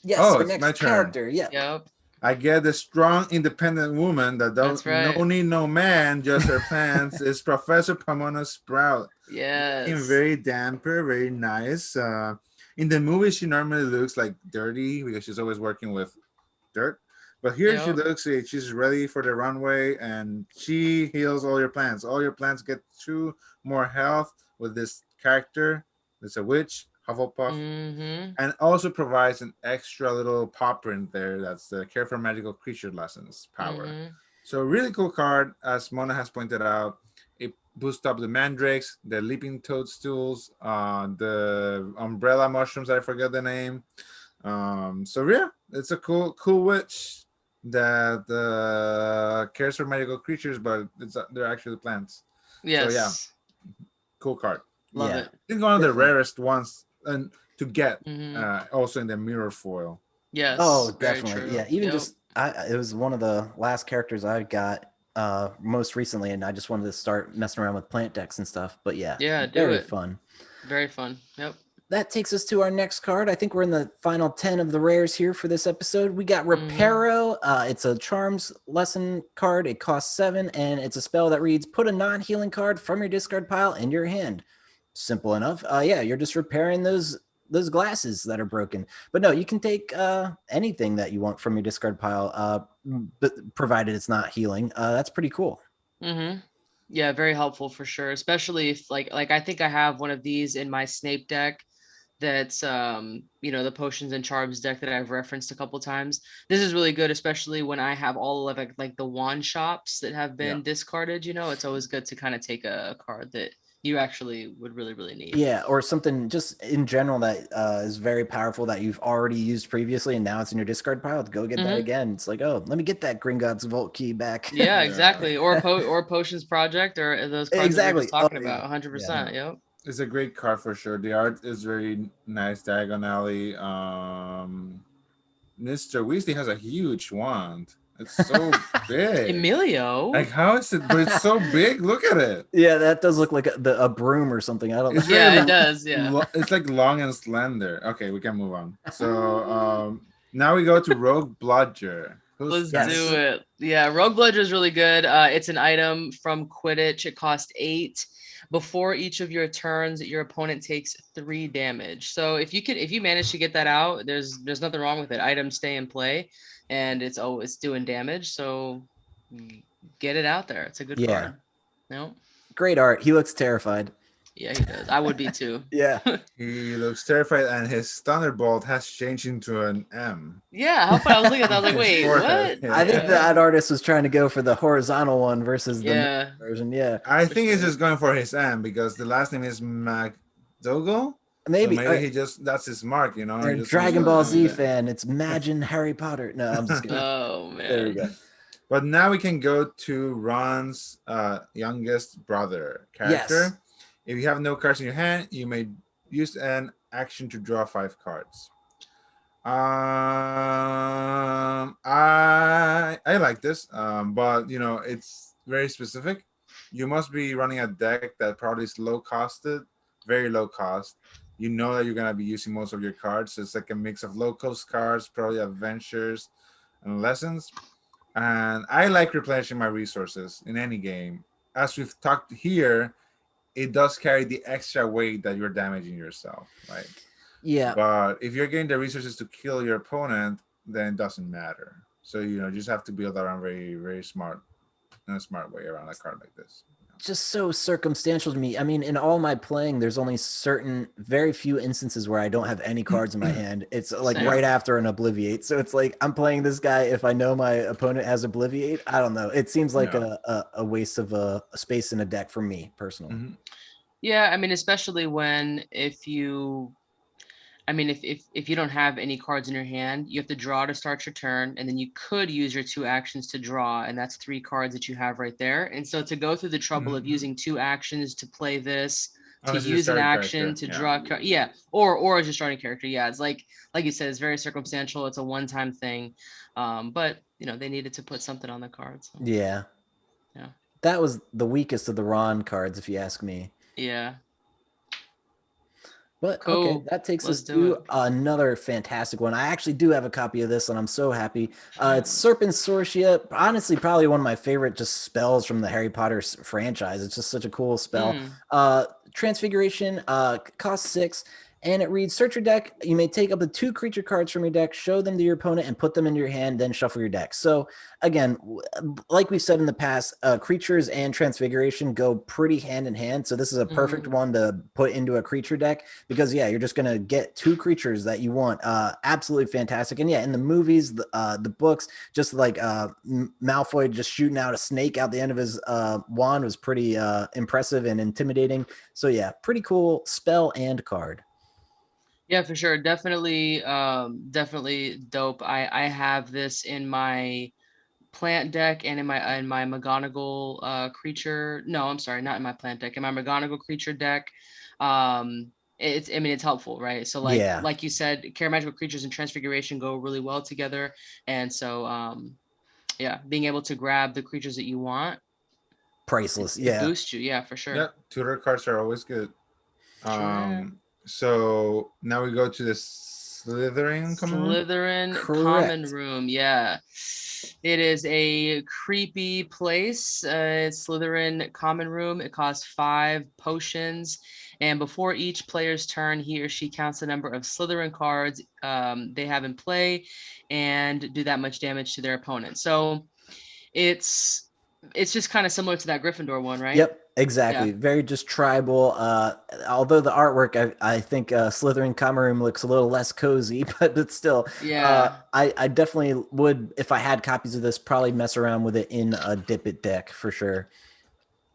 Yes, the next character. Yeah. Yep. I get the strong, independent woman that don't need no man, just her plans. Is Professor Pomona Sprout. Yes. Very damper, very nice. In the movie, she normally looks like dirty because she's always working with dirt. But here she looks like she's ready for the runway, and she heals all your plants. All your plants get 2 more health with this character. It's a witch, Hufflepuff, and also provides an extra little paw print there. That's the Care for Magical Creature Lessons power. So really cool card, as Mona has pointed out. It boosts up the mandrakes, the leaping toadstools, the umbrella mushrooms. I forget the name. So yeah, it's a cool witch that cares for magical creatures, but they're actually plants. Yes. So yeah, cool card. Love it. I think one of the rarest ones and to get, also in the mirror foil. Yes. Oh, definitely. Yeah. Even just it was one of the last characters I got most recently, and I just wanted to start messing around with plant decks and stuff. But yeah, very fun. Very fun. Yep. That takes us to our next card. I think we're in the final 10 of the rares here for this episode. We got Reparo. It's a Charms lesson card. It costs 7, and it's a spell that reads, put a non-healing card from your discard pile in your hand. Simple enough. Yeah, you're just repairing those glasses that are broken. But no, you can take anything that you want from your discard pile, but provided it's not healing. That's pretty cool. Yeah, very helpful for sure. Especially if like I think I have one of these in my Snape deck. That's the potions and charms deck that I've referenced a couple times. This is really good, especially when I have all of like the wand shops that have been discarded. It's always good to kind of take a card that you actually would really need. Yeah, or something just in general that is very powerful that you've already used previously and now it's in your discard pile. Go get that again. It's like, oh, let me get that Gringotts Vault key back. Yeah, exactly. Or Potions Project, or those cards that we were just talking about. 100%. Yep. It's a great card for sure. The art is very nice diagonally. Mr. Weasley has a huge wand. It's so big. Emilio. Like, how is it? But it's so big. Look at it. Yeah, that does look like a broom or something. I don't know. Yeah, it does. Yeah. It's like long and slender. Okay, we can move on. So now we go to Rogue Blodger. Let's do it. Yeah, Rogue Blodger is really good. It's an item from Quidditch. It costs 8. Before each of your turns, your opponent takes 3 damage. So if you manage to get that out, there's nothing wrong with it. Items stay in play, and it's doing damage. So get it out there. It's a good card. No, great art. He looks terrified. Yeah, he does. I would be too. Yeah. He looks terrified, and his Thunderbolt has changed into an M. Yeah, how fun. I was looking at that. I was like, wait, what? Yeah. I think that artist was trying to go for the horizontal one versus the version. Yeah. I think he's just going for his M because the last name is McDougall. Maybe. So maybe that's his mark, Dragon Ball Z fan. It's Imagine Harry Potter. No, I'm just kidding. Oh, man. There we go. But now we can go to Ron's youngest brother character. Yes. If you have no cards in your hand, you may use an action to draw 5 cards. I like this, but it's very specific. You must be running a deck that probably is low costed, very low cost. You know that you're gonna be using most of your cards. So it's like a mix of low cost cards, probably adventures and lessons. And I like replenishing my resources in any game. As we've talked here, it does carry the extra weight that you're damaging yourself, right? Yeah. But if you're getting the resources to kill your opponent, then it doesn't matter. So you just have to build around very, very smart, in a smart way around a card like this. Just so circumstantial to me. I mean, in all my playing, there's only very few instances where I don't have any cards in my hand. It's like right after an Obliviate. So it's like I'm playing this guy. If I know my opponent has Obliviate, I don't know. It seems like a waste of a space in a deck for me personally. Mm-hmm. Yeah, I mean, especially if you don't have any cards in your hand, you have to draw to start your turn, and then you could use your 2 actions to draw, and that's 3 cards that you have right there. And so to go through the trouble of using 2 actions to play this, to use an action to draw a card, or as your starting character, it's like you said, it's very circumstantial. It's a one-time thing, but they needed to put something on the cards. So. Yeah, that was the weakest of the Ron cards, if you ask me. Yeah. But cool. Okay, that takes us to another fantastic one. I actually do have a copy of this, and I'm so happy. It's Serpent Sorcia. Honestly, probably one of my favorite just spells from the Harry Potter franchise. It's just such a cool spell. Transfiguration costs 6. And it reads, search your deck. You may take up to 2 creature cards from your deck, show them to your opponent, and put them into your hand, then shuffle your deck. So again, like we said in the past, creatures and transfiguration go pretty hand in hand. So this is a perfect one to put into a creature deck because, yeah, you're just going to get 2 creatures that you want. Absolutely fantastic. And yeah, in the movies, the books, just like Malfoy just shooting out a snake out the end of his wand was pretty impressive and intimidating. So yeah, pretty cool spell and card. Yeah, for sure. Definitely dope. I have this in my plant deck and in my McGonagall creature. No, I'm sorry, not in my plant deck. In my McGonagall creature deck. It's helpful, right? So like you said, magical creatures and transfiguration go really well together. And so being able to grab the creatures that you want, priceless. It boosts you, for sure. Yeah, tutor cards are always good. So now we go to the Slytherin common room. Yeah, it is a creepy place. It's Slytherin common room. It costs 5 potions, and before each player's turn, he or she counts the number of Slytherin cards they have in play, and do that much damage to their opponent. So it's just kind of similar to that Gryffindor one, right? Yep, exactly. Yeah. Very just tribal. Although the artwork, I think Slytherin common room looks a little less cozy, but still, I definitely would, if I had copies of this, probably mess around with it in a Dip It deck for sure.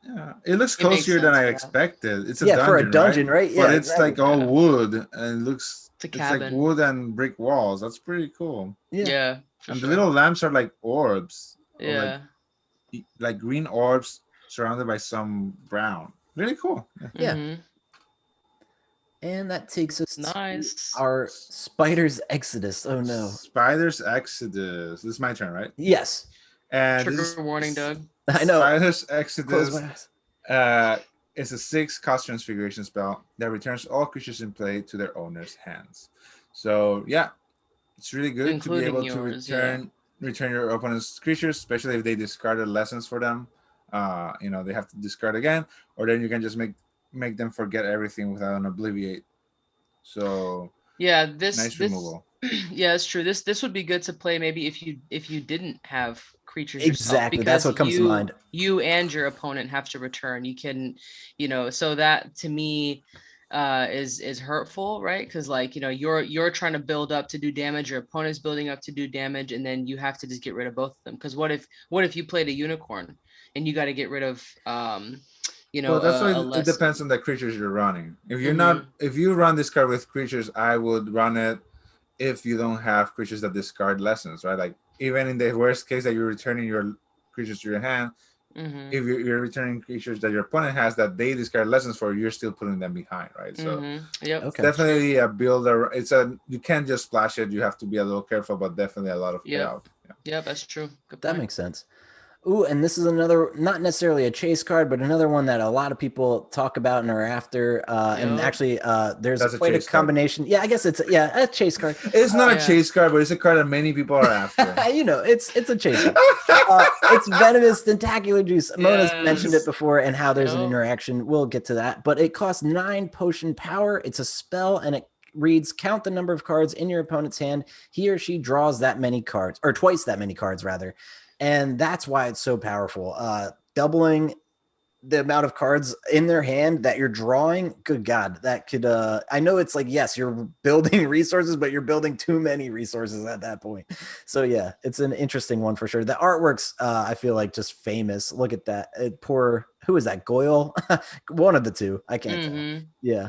Yeah, it looks cozier than I expected. It's a dungeon, for a dungeon, right? Yeah, but it's like all wood, and it looks it's like wood and brick walls. That's pretty cool. Yeah, and the little lamps are like orbs. Yeah. Like green orbs surrounded by some brown. Really cool. Yeah. Mm-hmm. And that takes us to our Spider's Exodus. Oh no. Spider's Exodus. This is my turn, right? Yes. And trigger warning, Doug. I know. Spider's Exodus is a 6 cost transfiguration spell that returns all creatures in play to their owner's hands. So yeah, it's really good including to be able to return your opponent's creatures, especially if they discarded lessons for them. They have to discard again, or then you can just make them forget everything without an obliviate. So nice removal. Yeah, it's true. This would be good to play maybe if you didn't have creatures exactly yourself, that's what comes to mind. You and your opponent have to return. You can, so that to me is hurtful, right? Because you're trying to build up to do damage, your opponent's building up to do damage, and then you have to just get rid of both of them. Because what if you played a unicorn and you got to get rid of well, that's why it depends on the creatures you're running. If you're if you run this card with creatures, I would run it if you don't have creatures that discard lessons, right? Like even in the worst case that you're returning your creatures to your hand, if you're returning creatures that your opponent has that they discard lessons for, you're still putting them behind, right? So definitely a builder. You can't just splash it. You have to be a little careful, but definitely a lot of payout. Yeah, that's true. That makes sense. Ooh, and this is another, not necessarily a chase card, but another one that a lot of people talk about and are after. And actually, there's quite a combination. Card. Yeah, I guess it's a chase card. It's not a chase card, but it's a card that many people are after. It's a chase card. It's Venomous Tentacular Juice. Mona's mentioned it before, and how there's an interaction. We'll get to that. But it costs 9 potion power. It's a spell, and it reads, count the number of cards in your opponent's hand. He or she draws that many cards, or twice that many cards, rather. And that's why it's so powerful. Doubling the amount of cards in their hand that you're drawing. Good God, that could, I know it's like, yes, you're building resources, but you're building too many resources at that point. So yeah, it's an interesting one for sure. The artwork's, I feel like just famous. Look at that. Who is that? Goyle? One of the two. I can't tell. Yeah.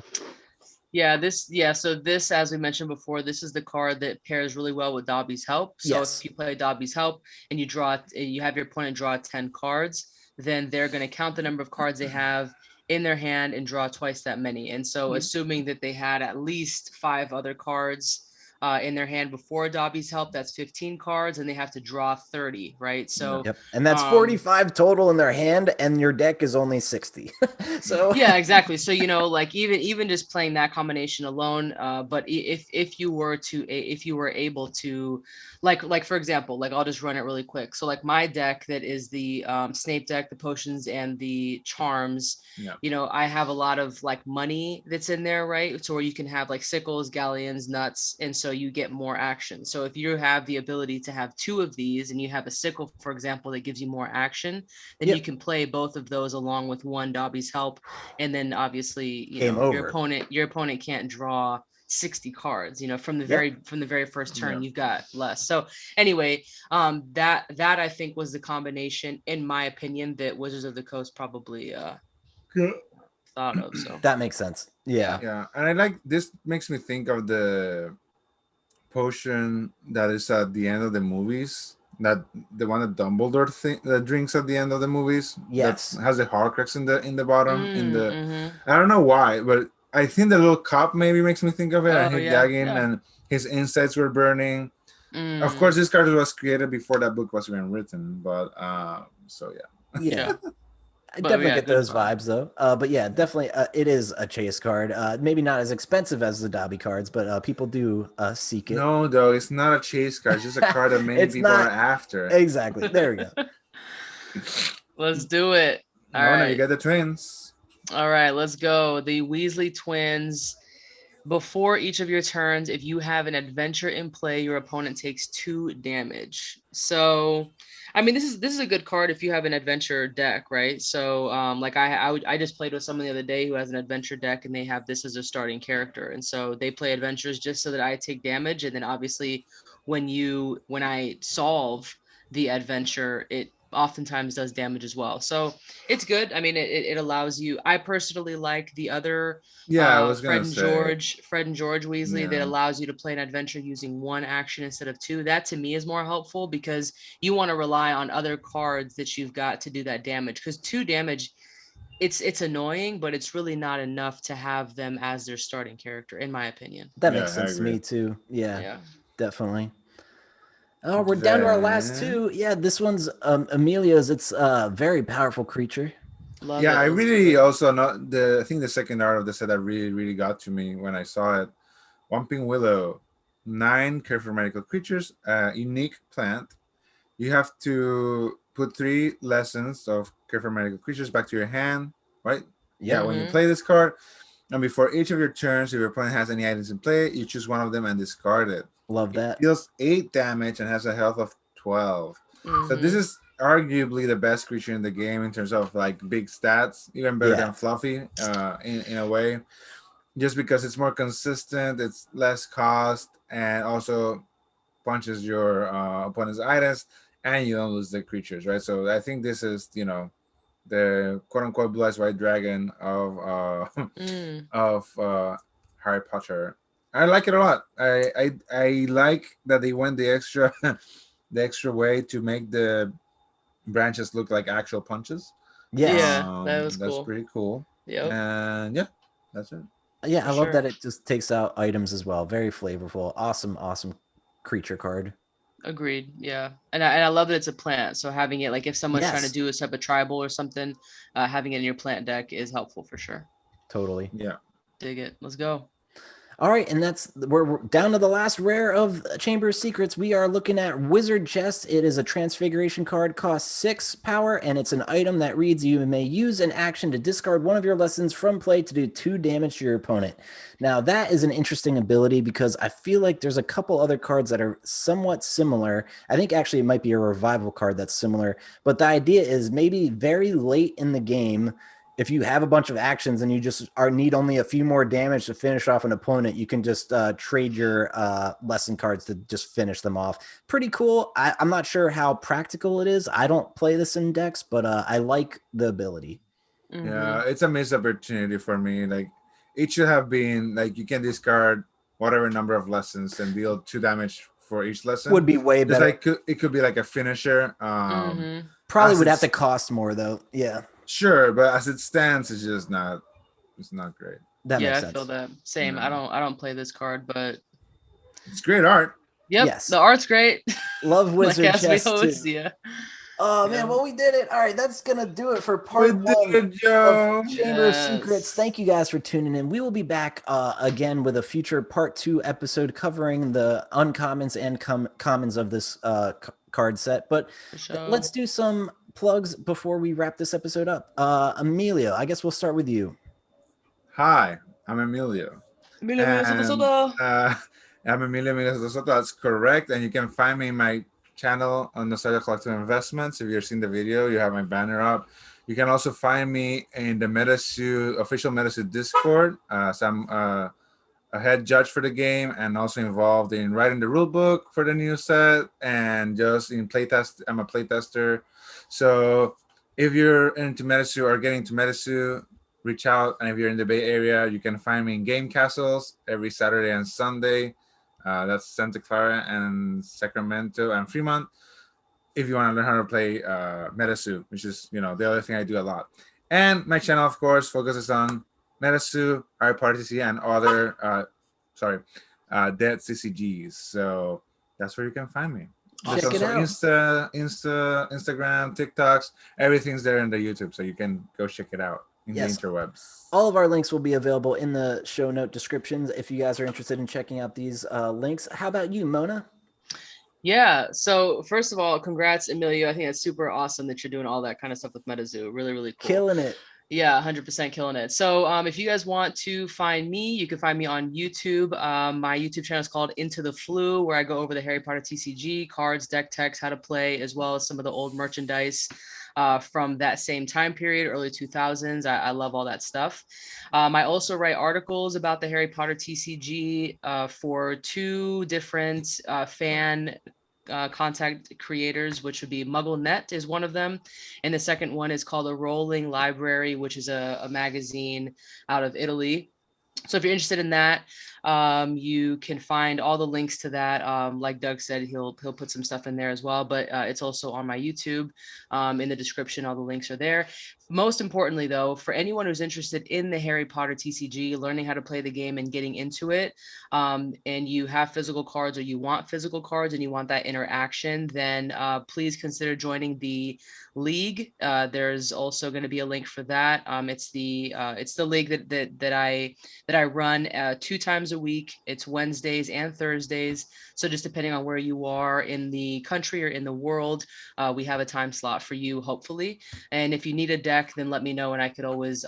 So this, as we mentioned before, this is the card that pairs really well with Dobby's Help. So if you play Dobby's Help and you have your opponent draw 10 cards, then they're going to count the number of cards they have in their hand and draw twice that many. And so assuming that they had at least 5 other cards in their hand before Dobby's help, that's 15 cards, and they have to draw 30, right? So yep, and that's 45 total in their hand, and your deck is only 60. So yeah, exactly. So like even just playing that combination alone, but if you were able to, like for example, like I'll just run it really quick. So like my deck that is the Snape deck, the potions and the charms. Yeah. I have a lot of like money that's in there, right? So where you can have like sickles, galleons, nuts, and so you get more action. So if you have the ability to have 2 of these and you have a sickle, for example, that gives you more action, then you can play both of those along with one Dobby's help, and then obviously your opponent can't draw 60 cards. From the very first turn, you've got less. So anyway, that I think was the combination, in my opinion, that Wizards of the Coast probably thought of. So that makes sense. Yeah, and I like this. Makes me think of the potion that is at the end of the movies. That the one that Dumbledore that drinks at the end of the movies. Yes, that has the Horcrux in the bottom. I don't know why, but I think the little cup maybe makes me think of it. And him gagging and his insides were burning. Of course, this card was created before that book was even written, but so yeah. I definitely get those vibes though. But yeah, definitely it is a chase card. Maybe not as expensive as the Dobby cards, but people do seek it. No, though, it's not a chase card. It's just a card that many people are after. Exactly. There we go. Let's do it. All right. Now you get the twins. All right, let's go. The Weasley twins. Before each of your turns, if you have an adventure in play, your opponent takes 2 damage. So, I mean, this is a good card if you have an adventure deck, right? So, like I just played with someone the other day who has an adventure deck, and they have this as a starting character, and so they play adventures just so that I take damage, and then obviously when I solve the adventure, it oftentimes does damage as well. So it's good. I mean, it allows you. I personally like the other I was Fred and George Weasley that allows you to play an adventure using 1 action instead of 2. That to me is more helpful because you want to rely on other cards that you've got to do that damage, because 2 damage, it's annoying, but it's really not enough to have them as their starting character, in my opinion. That makes sense to me too. Yeah, definitely. Oh, we're down to our last 2. Yeah, this one's Emilio's. It's a very powerful creature. Love it. I really also I think the second art of the set that really got to me when I saw it. Whomping Willow, 9 careful magical creatures, unique plant. You have to put 3 lessons of careful magical creatures back to your hand, right? Yeah, when you play this card, and before each of your turns, if your opponent has any items in play, you choose one of them and discard it. Love that. It deals 8 damage and has a health of 12. So this is arguably the best creature in the game in terms of like big stats, even better than Fluffy in a way, just because it's more consistent, it's less cost, and also punches your opponent's items, and you don't lose the creatures, right? So I think this is the quote-unquote Blue Eyes White Dragon of Harry Potter. I like it a lot. I like that they went the extra way to make the branches look like actual punches. Yeah, that was cool. That's pretty cool. Yep. And that's it. Yeah, I love that it just takes out items as well. Very flavorful. Awesome creature card. Agreed. Yeah, and I love that it's a plant. So having it, like if someone's trying to do a type of tribal or something, having it in your plant deck is helpful for sure. Totally. Yeah. Dig it. Let's go. All right, and we're down to the last rare of Chamber of Secrets. We are looking at Wizard Chest. It is a transfiguration card, costs 6 power, and it's an item that reads, you may use an action to discard one of your lessons from play to do 2 damage to your opponent. Now, that is an interesting ability because I feel like there's a couple other cards that are somewhat similar. I think actually it might be a revival card that's similar, but the idea is maybe very late in the game, if you have a bunch of actions and you just need only a few more damage to finish off an opponent, you can just trade your lesson cards to just finish them off. Pretty cool. I'm not sure how practical it is. I don't play this in decks, but I like the ability. Yeah, it's a missed opportunity for me. Like, it should have been like you can discard whatever number of lessons and deal 2 damage for each lesson. Would be way better. Like, it could be like a finisher. Probably would have to cost more though. Yeah. Sure, but as it stands, it's just not. It's not great. That makes sense. I feel that. Same. I don't play this card, but It's great art. Yep. Yes. The art's great. Love wizard chess too. Yeah. Oh man, well we did it. All right, that's gonna do it for part one of Chamber of Secrets. Thank you guys for tuning in. We will be back again with a future part 2 episode covering the uncommons and commons of this card set. But let's do some plugs before we wrap this episode up. Emilio, I guess we'll start with you. Hi, I'm Emilio. I'm Emilio Soto. That's correct, and you can find me in my channel on Nostalgia Collective Investments. If you've seen the video, you have my banner up. You can also find me in the MetaSue official MetaSue Discord. So I'm a head judge for the game and also involved in writing the rule book for the new set and just in playtest. I'm a playtester. So if you're into MetaSue or getting to MetaSue, reach out. And if you're in the Bay Area, you can find me in Game Castles every Saturday and Sunday. That's Santa Clara and Sacramento and Fremont. If you want to learn how to play MetaSue, which is the other thing I do a lot. And my channel, of course, focuses on MetaSue, HPTCG, and other dead CCGs. So that's where you can find me. Check it out. Instagram, TikToks, everything's there in the YouTube, so you can go check it out. The interwebs. All of our links will be available in the show note descriptions if you guys are interested in checking out these links. How about you, Mona? Yeah, so first of all, congrats, Emilio. I think it's super awesome that you're doing all that kind of stuff with MetaZoo. Really, really cool. Killing it. Yeah, 100% killing it. So if you guys want to find me, you can find me on YouTube. My YouTube channel is called Into the Flu, where I go over the Harry Potter TCG, cards, deck techs, how to play, as well as some of the old merchandise from that same time period, early 2000s. I love all that stuff. I also write articles about the Harry Potter TCG for 2 different fan content creators, which would be MuggleNet is one of them, and the second one is called A Rolling Library, which is a magazine out of Italy. So if you're interested in that, you can find all the links to that. Like Doug said, he'll put some stuff in there as well, but it's also on my YouTube. In the description, all the links are there. Most importantly, though, for anyone who's interested in the Harry Potter TCG, learning how to play the game and getting into it, and you have physical cards or you want physical cards and you want that interaction, then please consider joining the league. There's also going to be a link for that. It's the league that I run 2 times a week. It's Wednesdays and Thursdays. So just depending on where you are in the country or in the world, we have a time slot for you, hopefully. And if you need a deck, then let me know, and I could always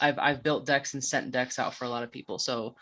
I've built decks and sent decks out for a lot of people. So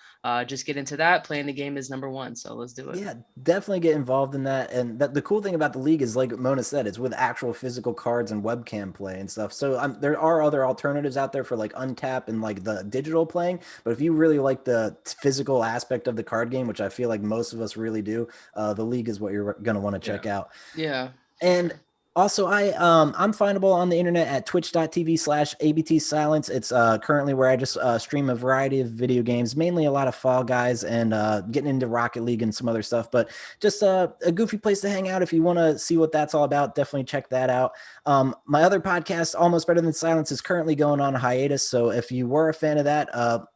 just get into that. Playing the game is number 1. So let's do it. Yeah, definitely get involved in that. And the cool thing about the league is, like Mona said, it's with actual physical cards and webcam play and stuff. So there are other alternatives out there for like Untap and like the digital playing. But if you really like the physical aspect of the card game, which I feel like most of us really do, the league is what you're going to want to check out. Yeah. And also, I'm findable on the internet at twitch.tv/abtsilence. It's currently where I just stream a variety of video games, mainly a lot of Fall Guys and getting into Rocket League and some other stuff. But just a goofy place to hang out. If you want to see what that's all about, definitely check that out. My other podcast, Almost Better Than Silence, is currently going on a hiatus. So if you were a fan of that,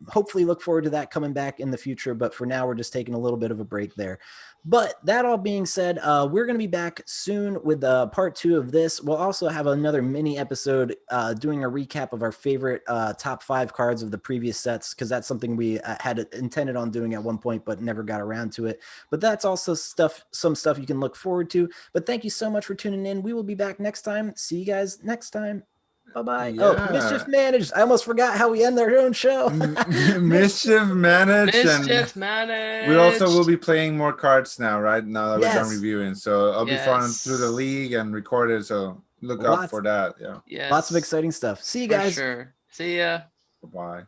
hopefully look forward to that coming back in the future. But for now, we're just taking a little bit of a break there. But that all being said, we're going to be back soon with part 2 of this. We'll also have another mini episode doing a recap of our favorite top 5 cards of the previous sets, because that's something we had intended on doing at one point but never got around to it. But that's also some stuff you can look forward to. But thank you so much for tuning in. We will be back next time. See you guys next time. Bye-bye. Yeah. Oh, Mischief Managed. I almost forgot how we end our own show. Mischief Managed. Mischief Managed. We also will be playing more cards now, right? Now that we're done reviewing. So I'll be following through the league and record it. So look out for that. Yeah. Lots of exciting stuff. See you guys. For sure. See ya. Bye-bye.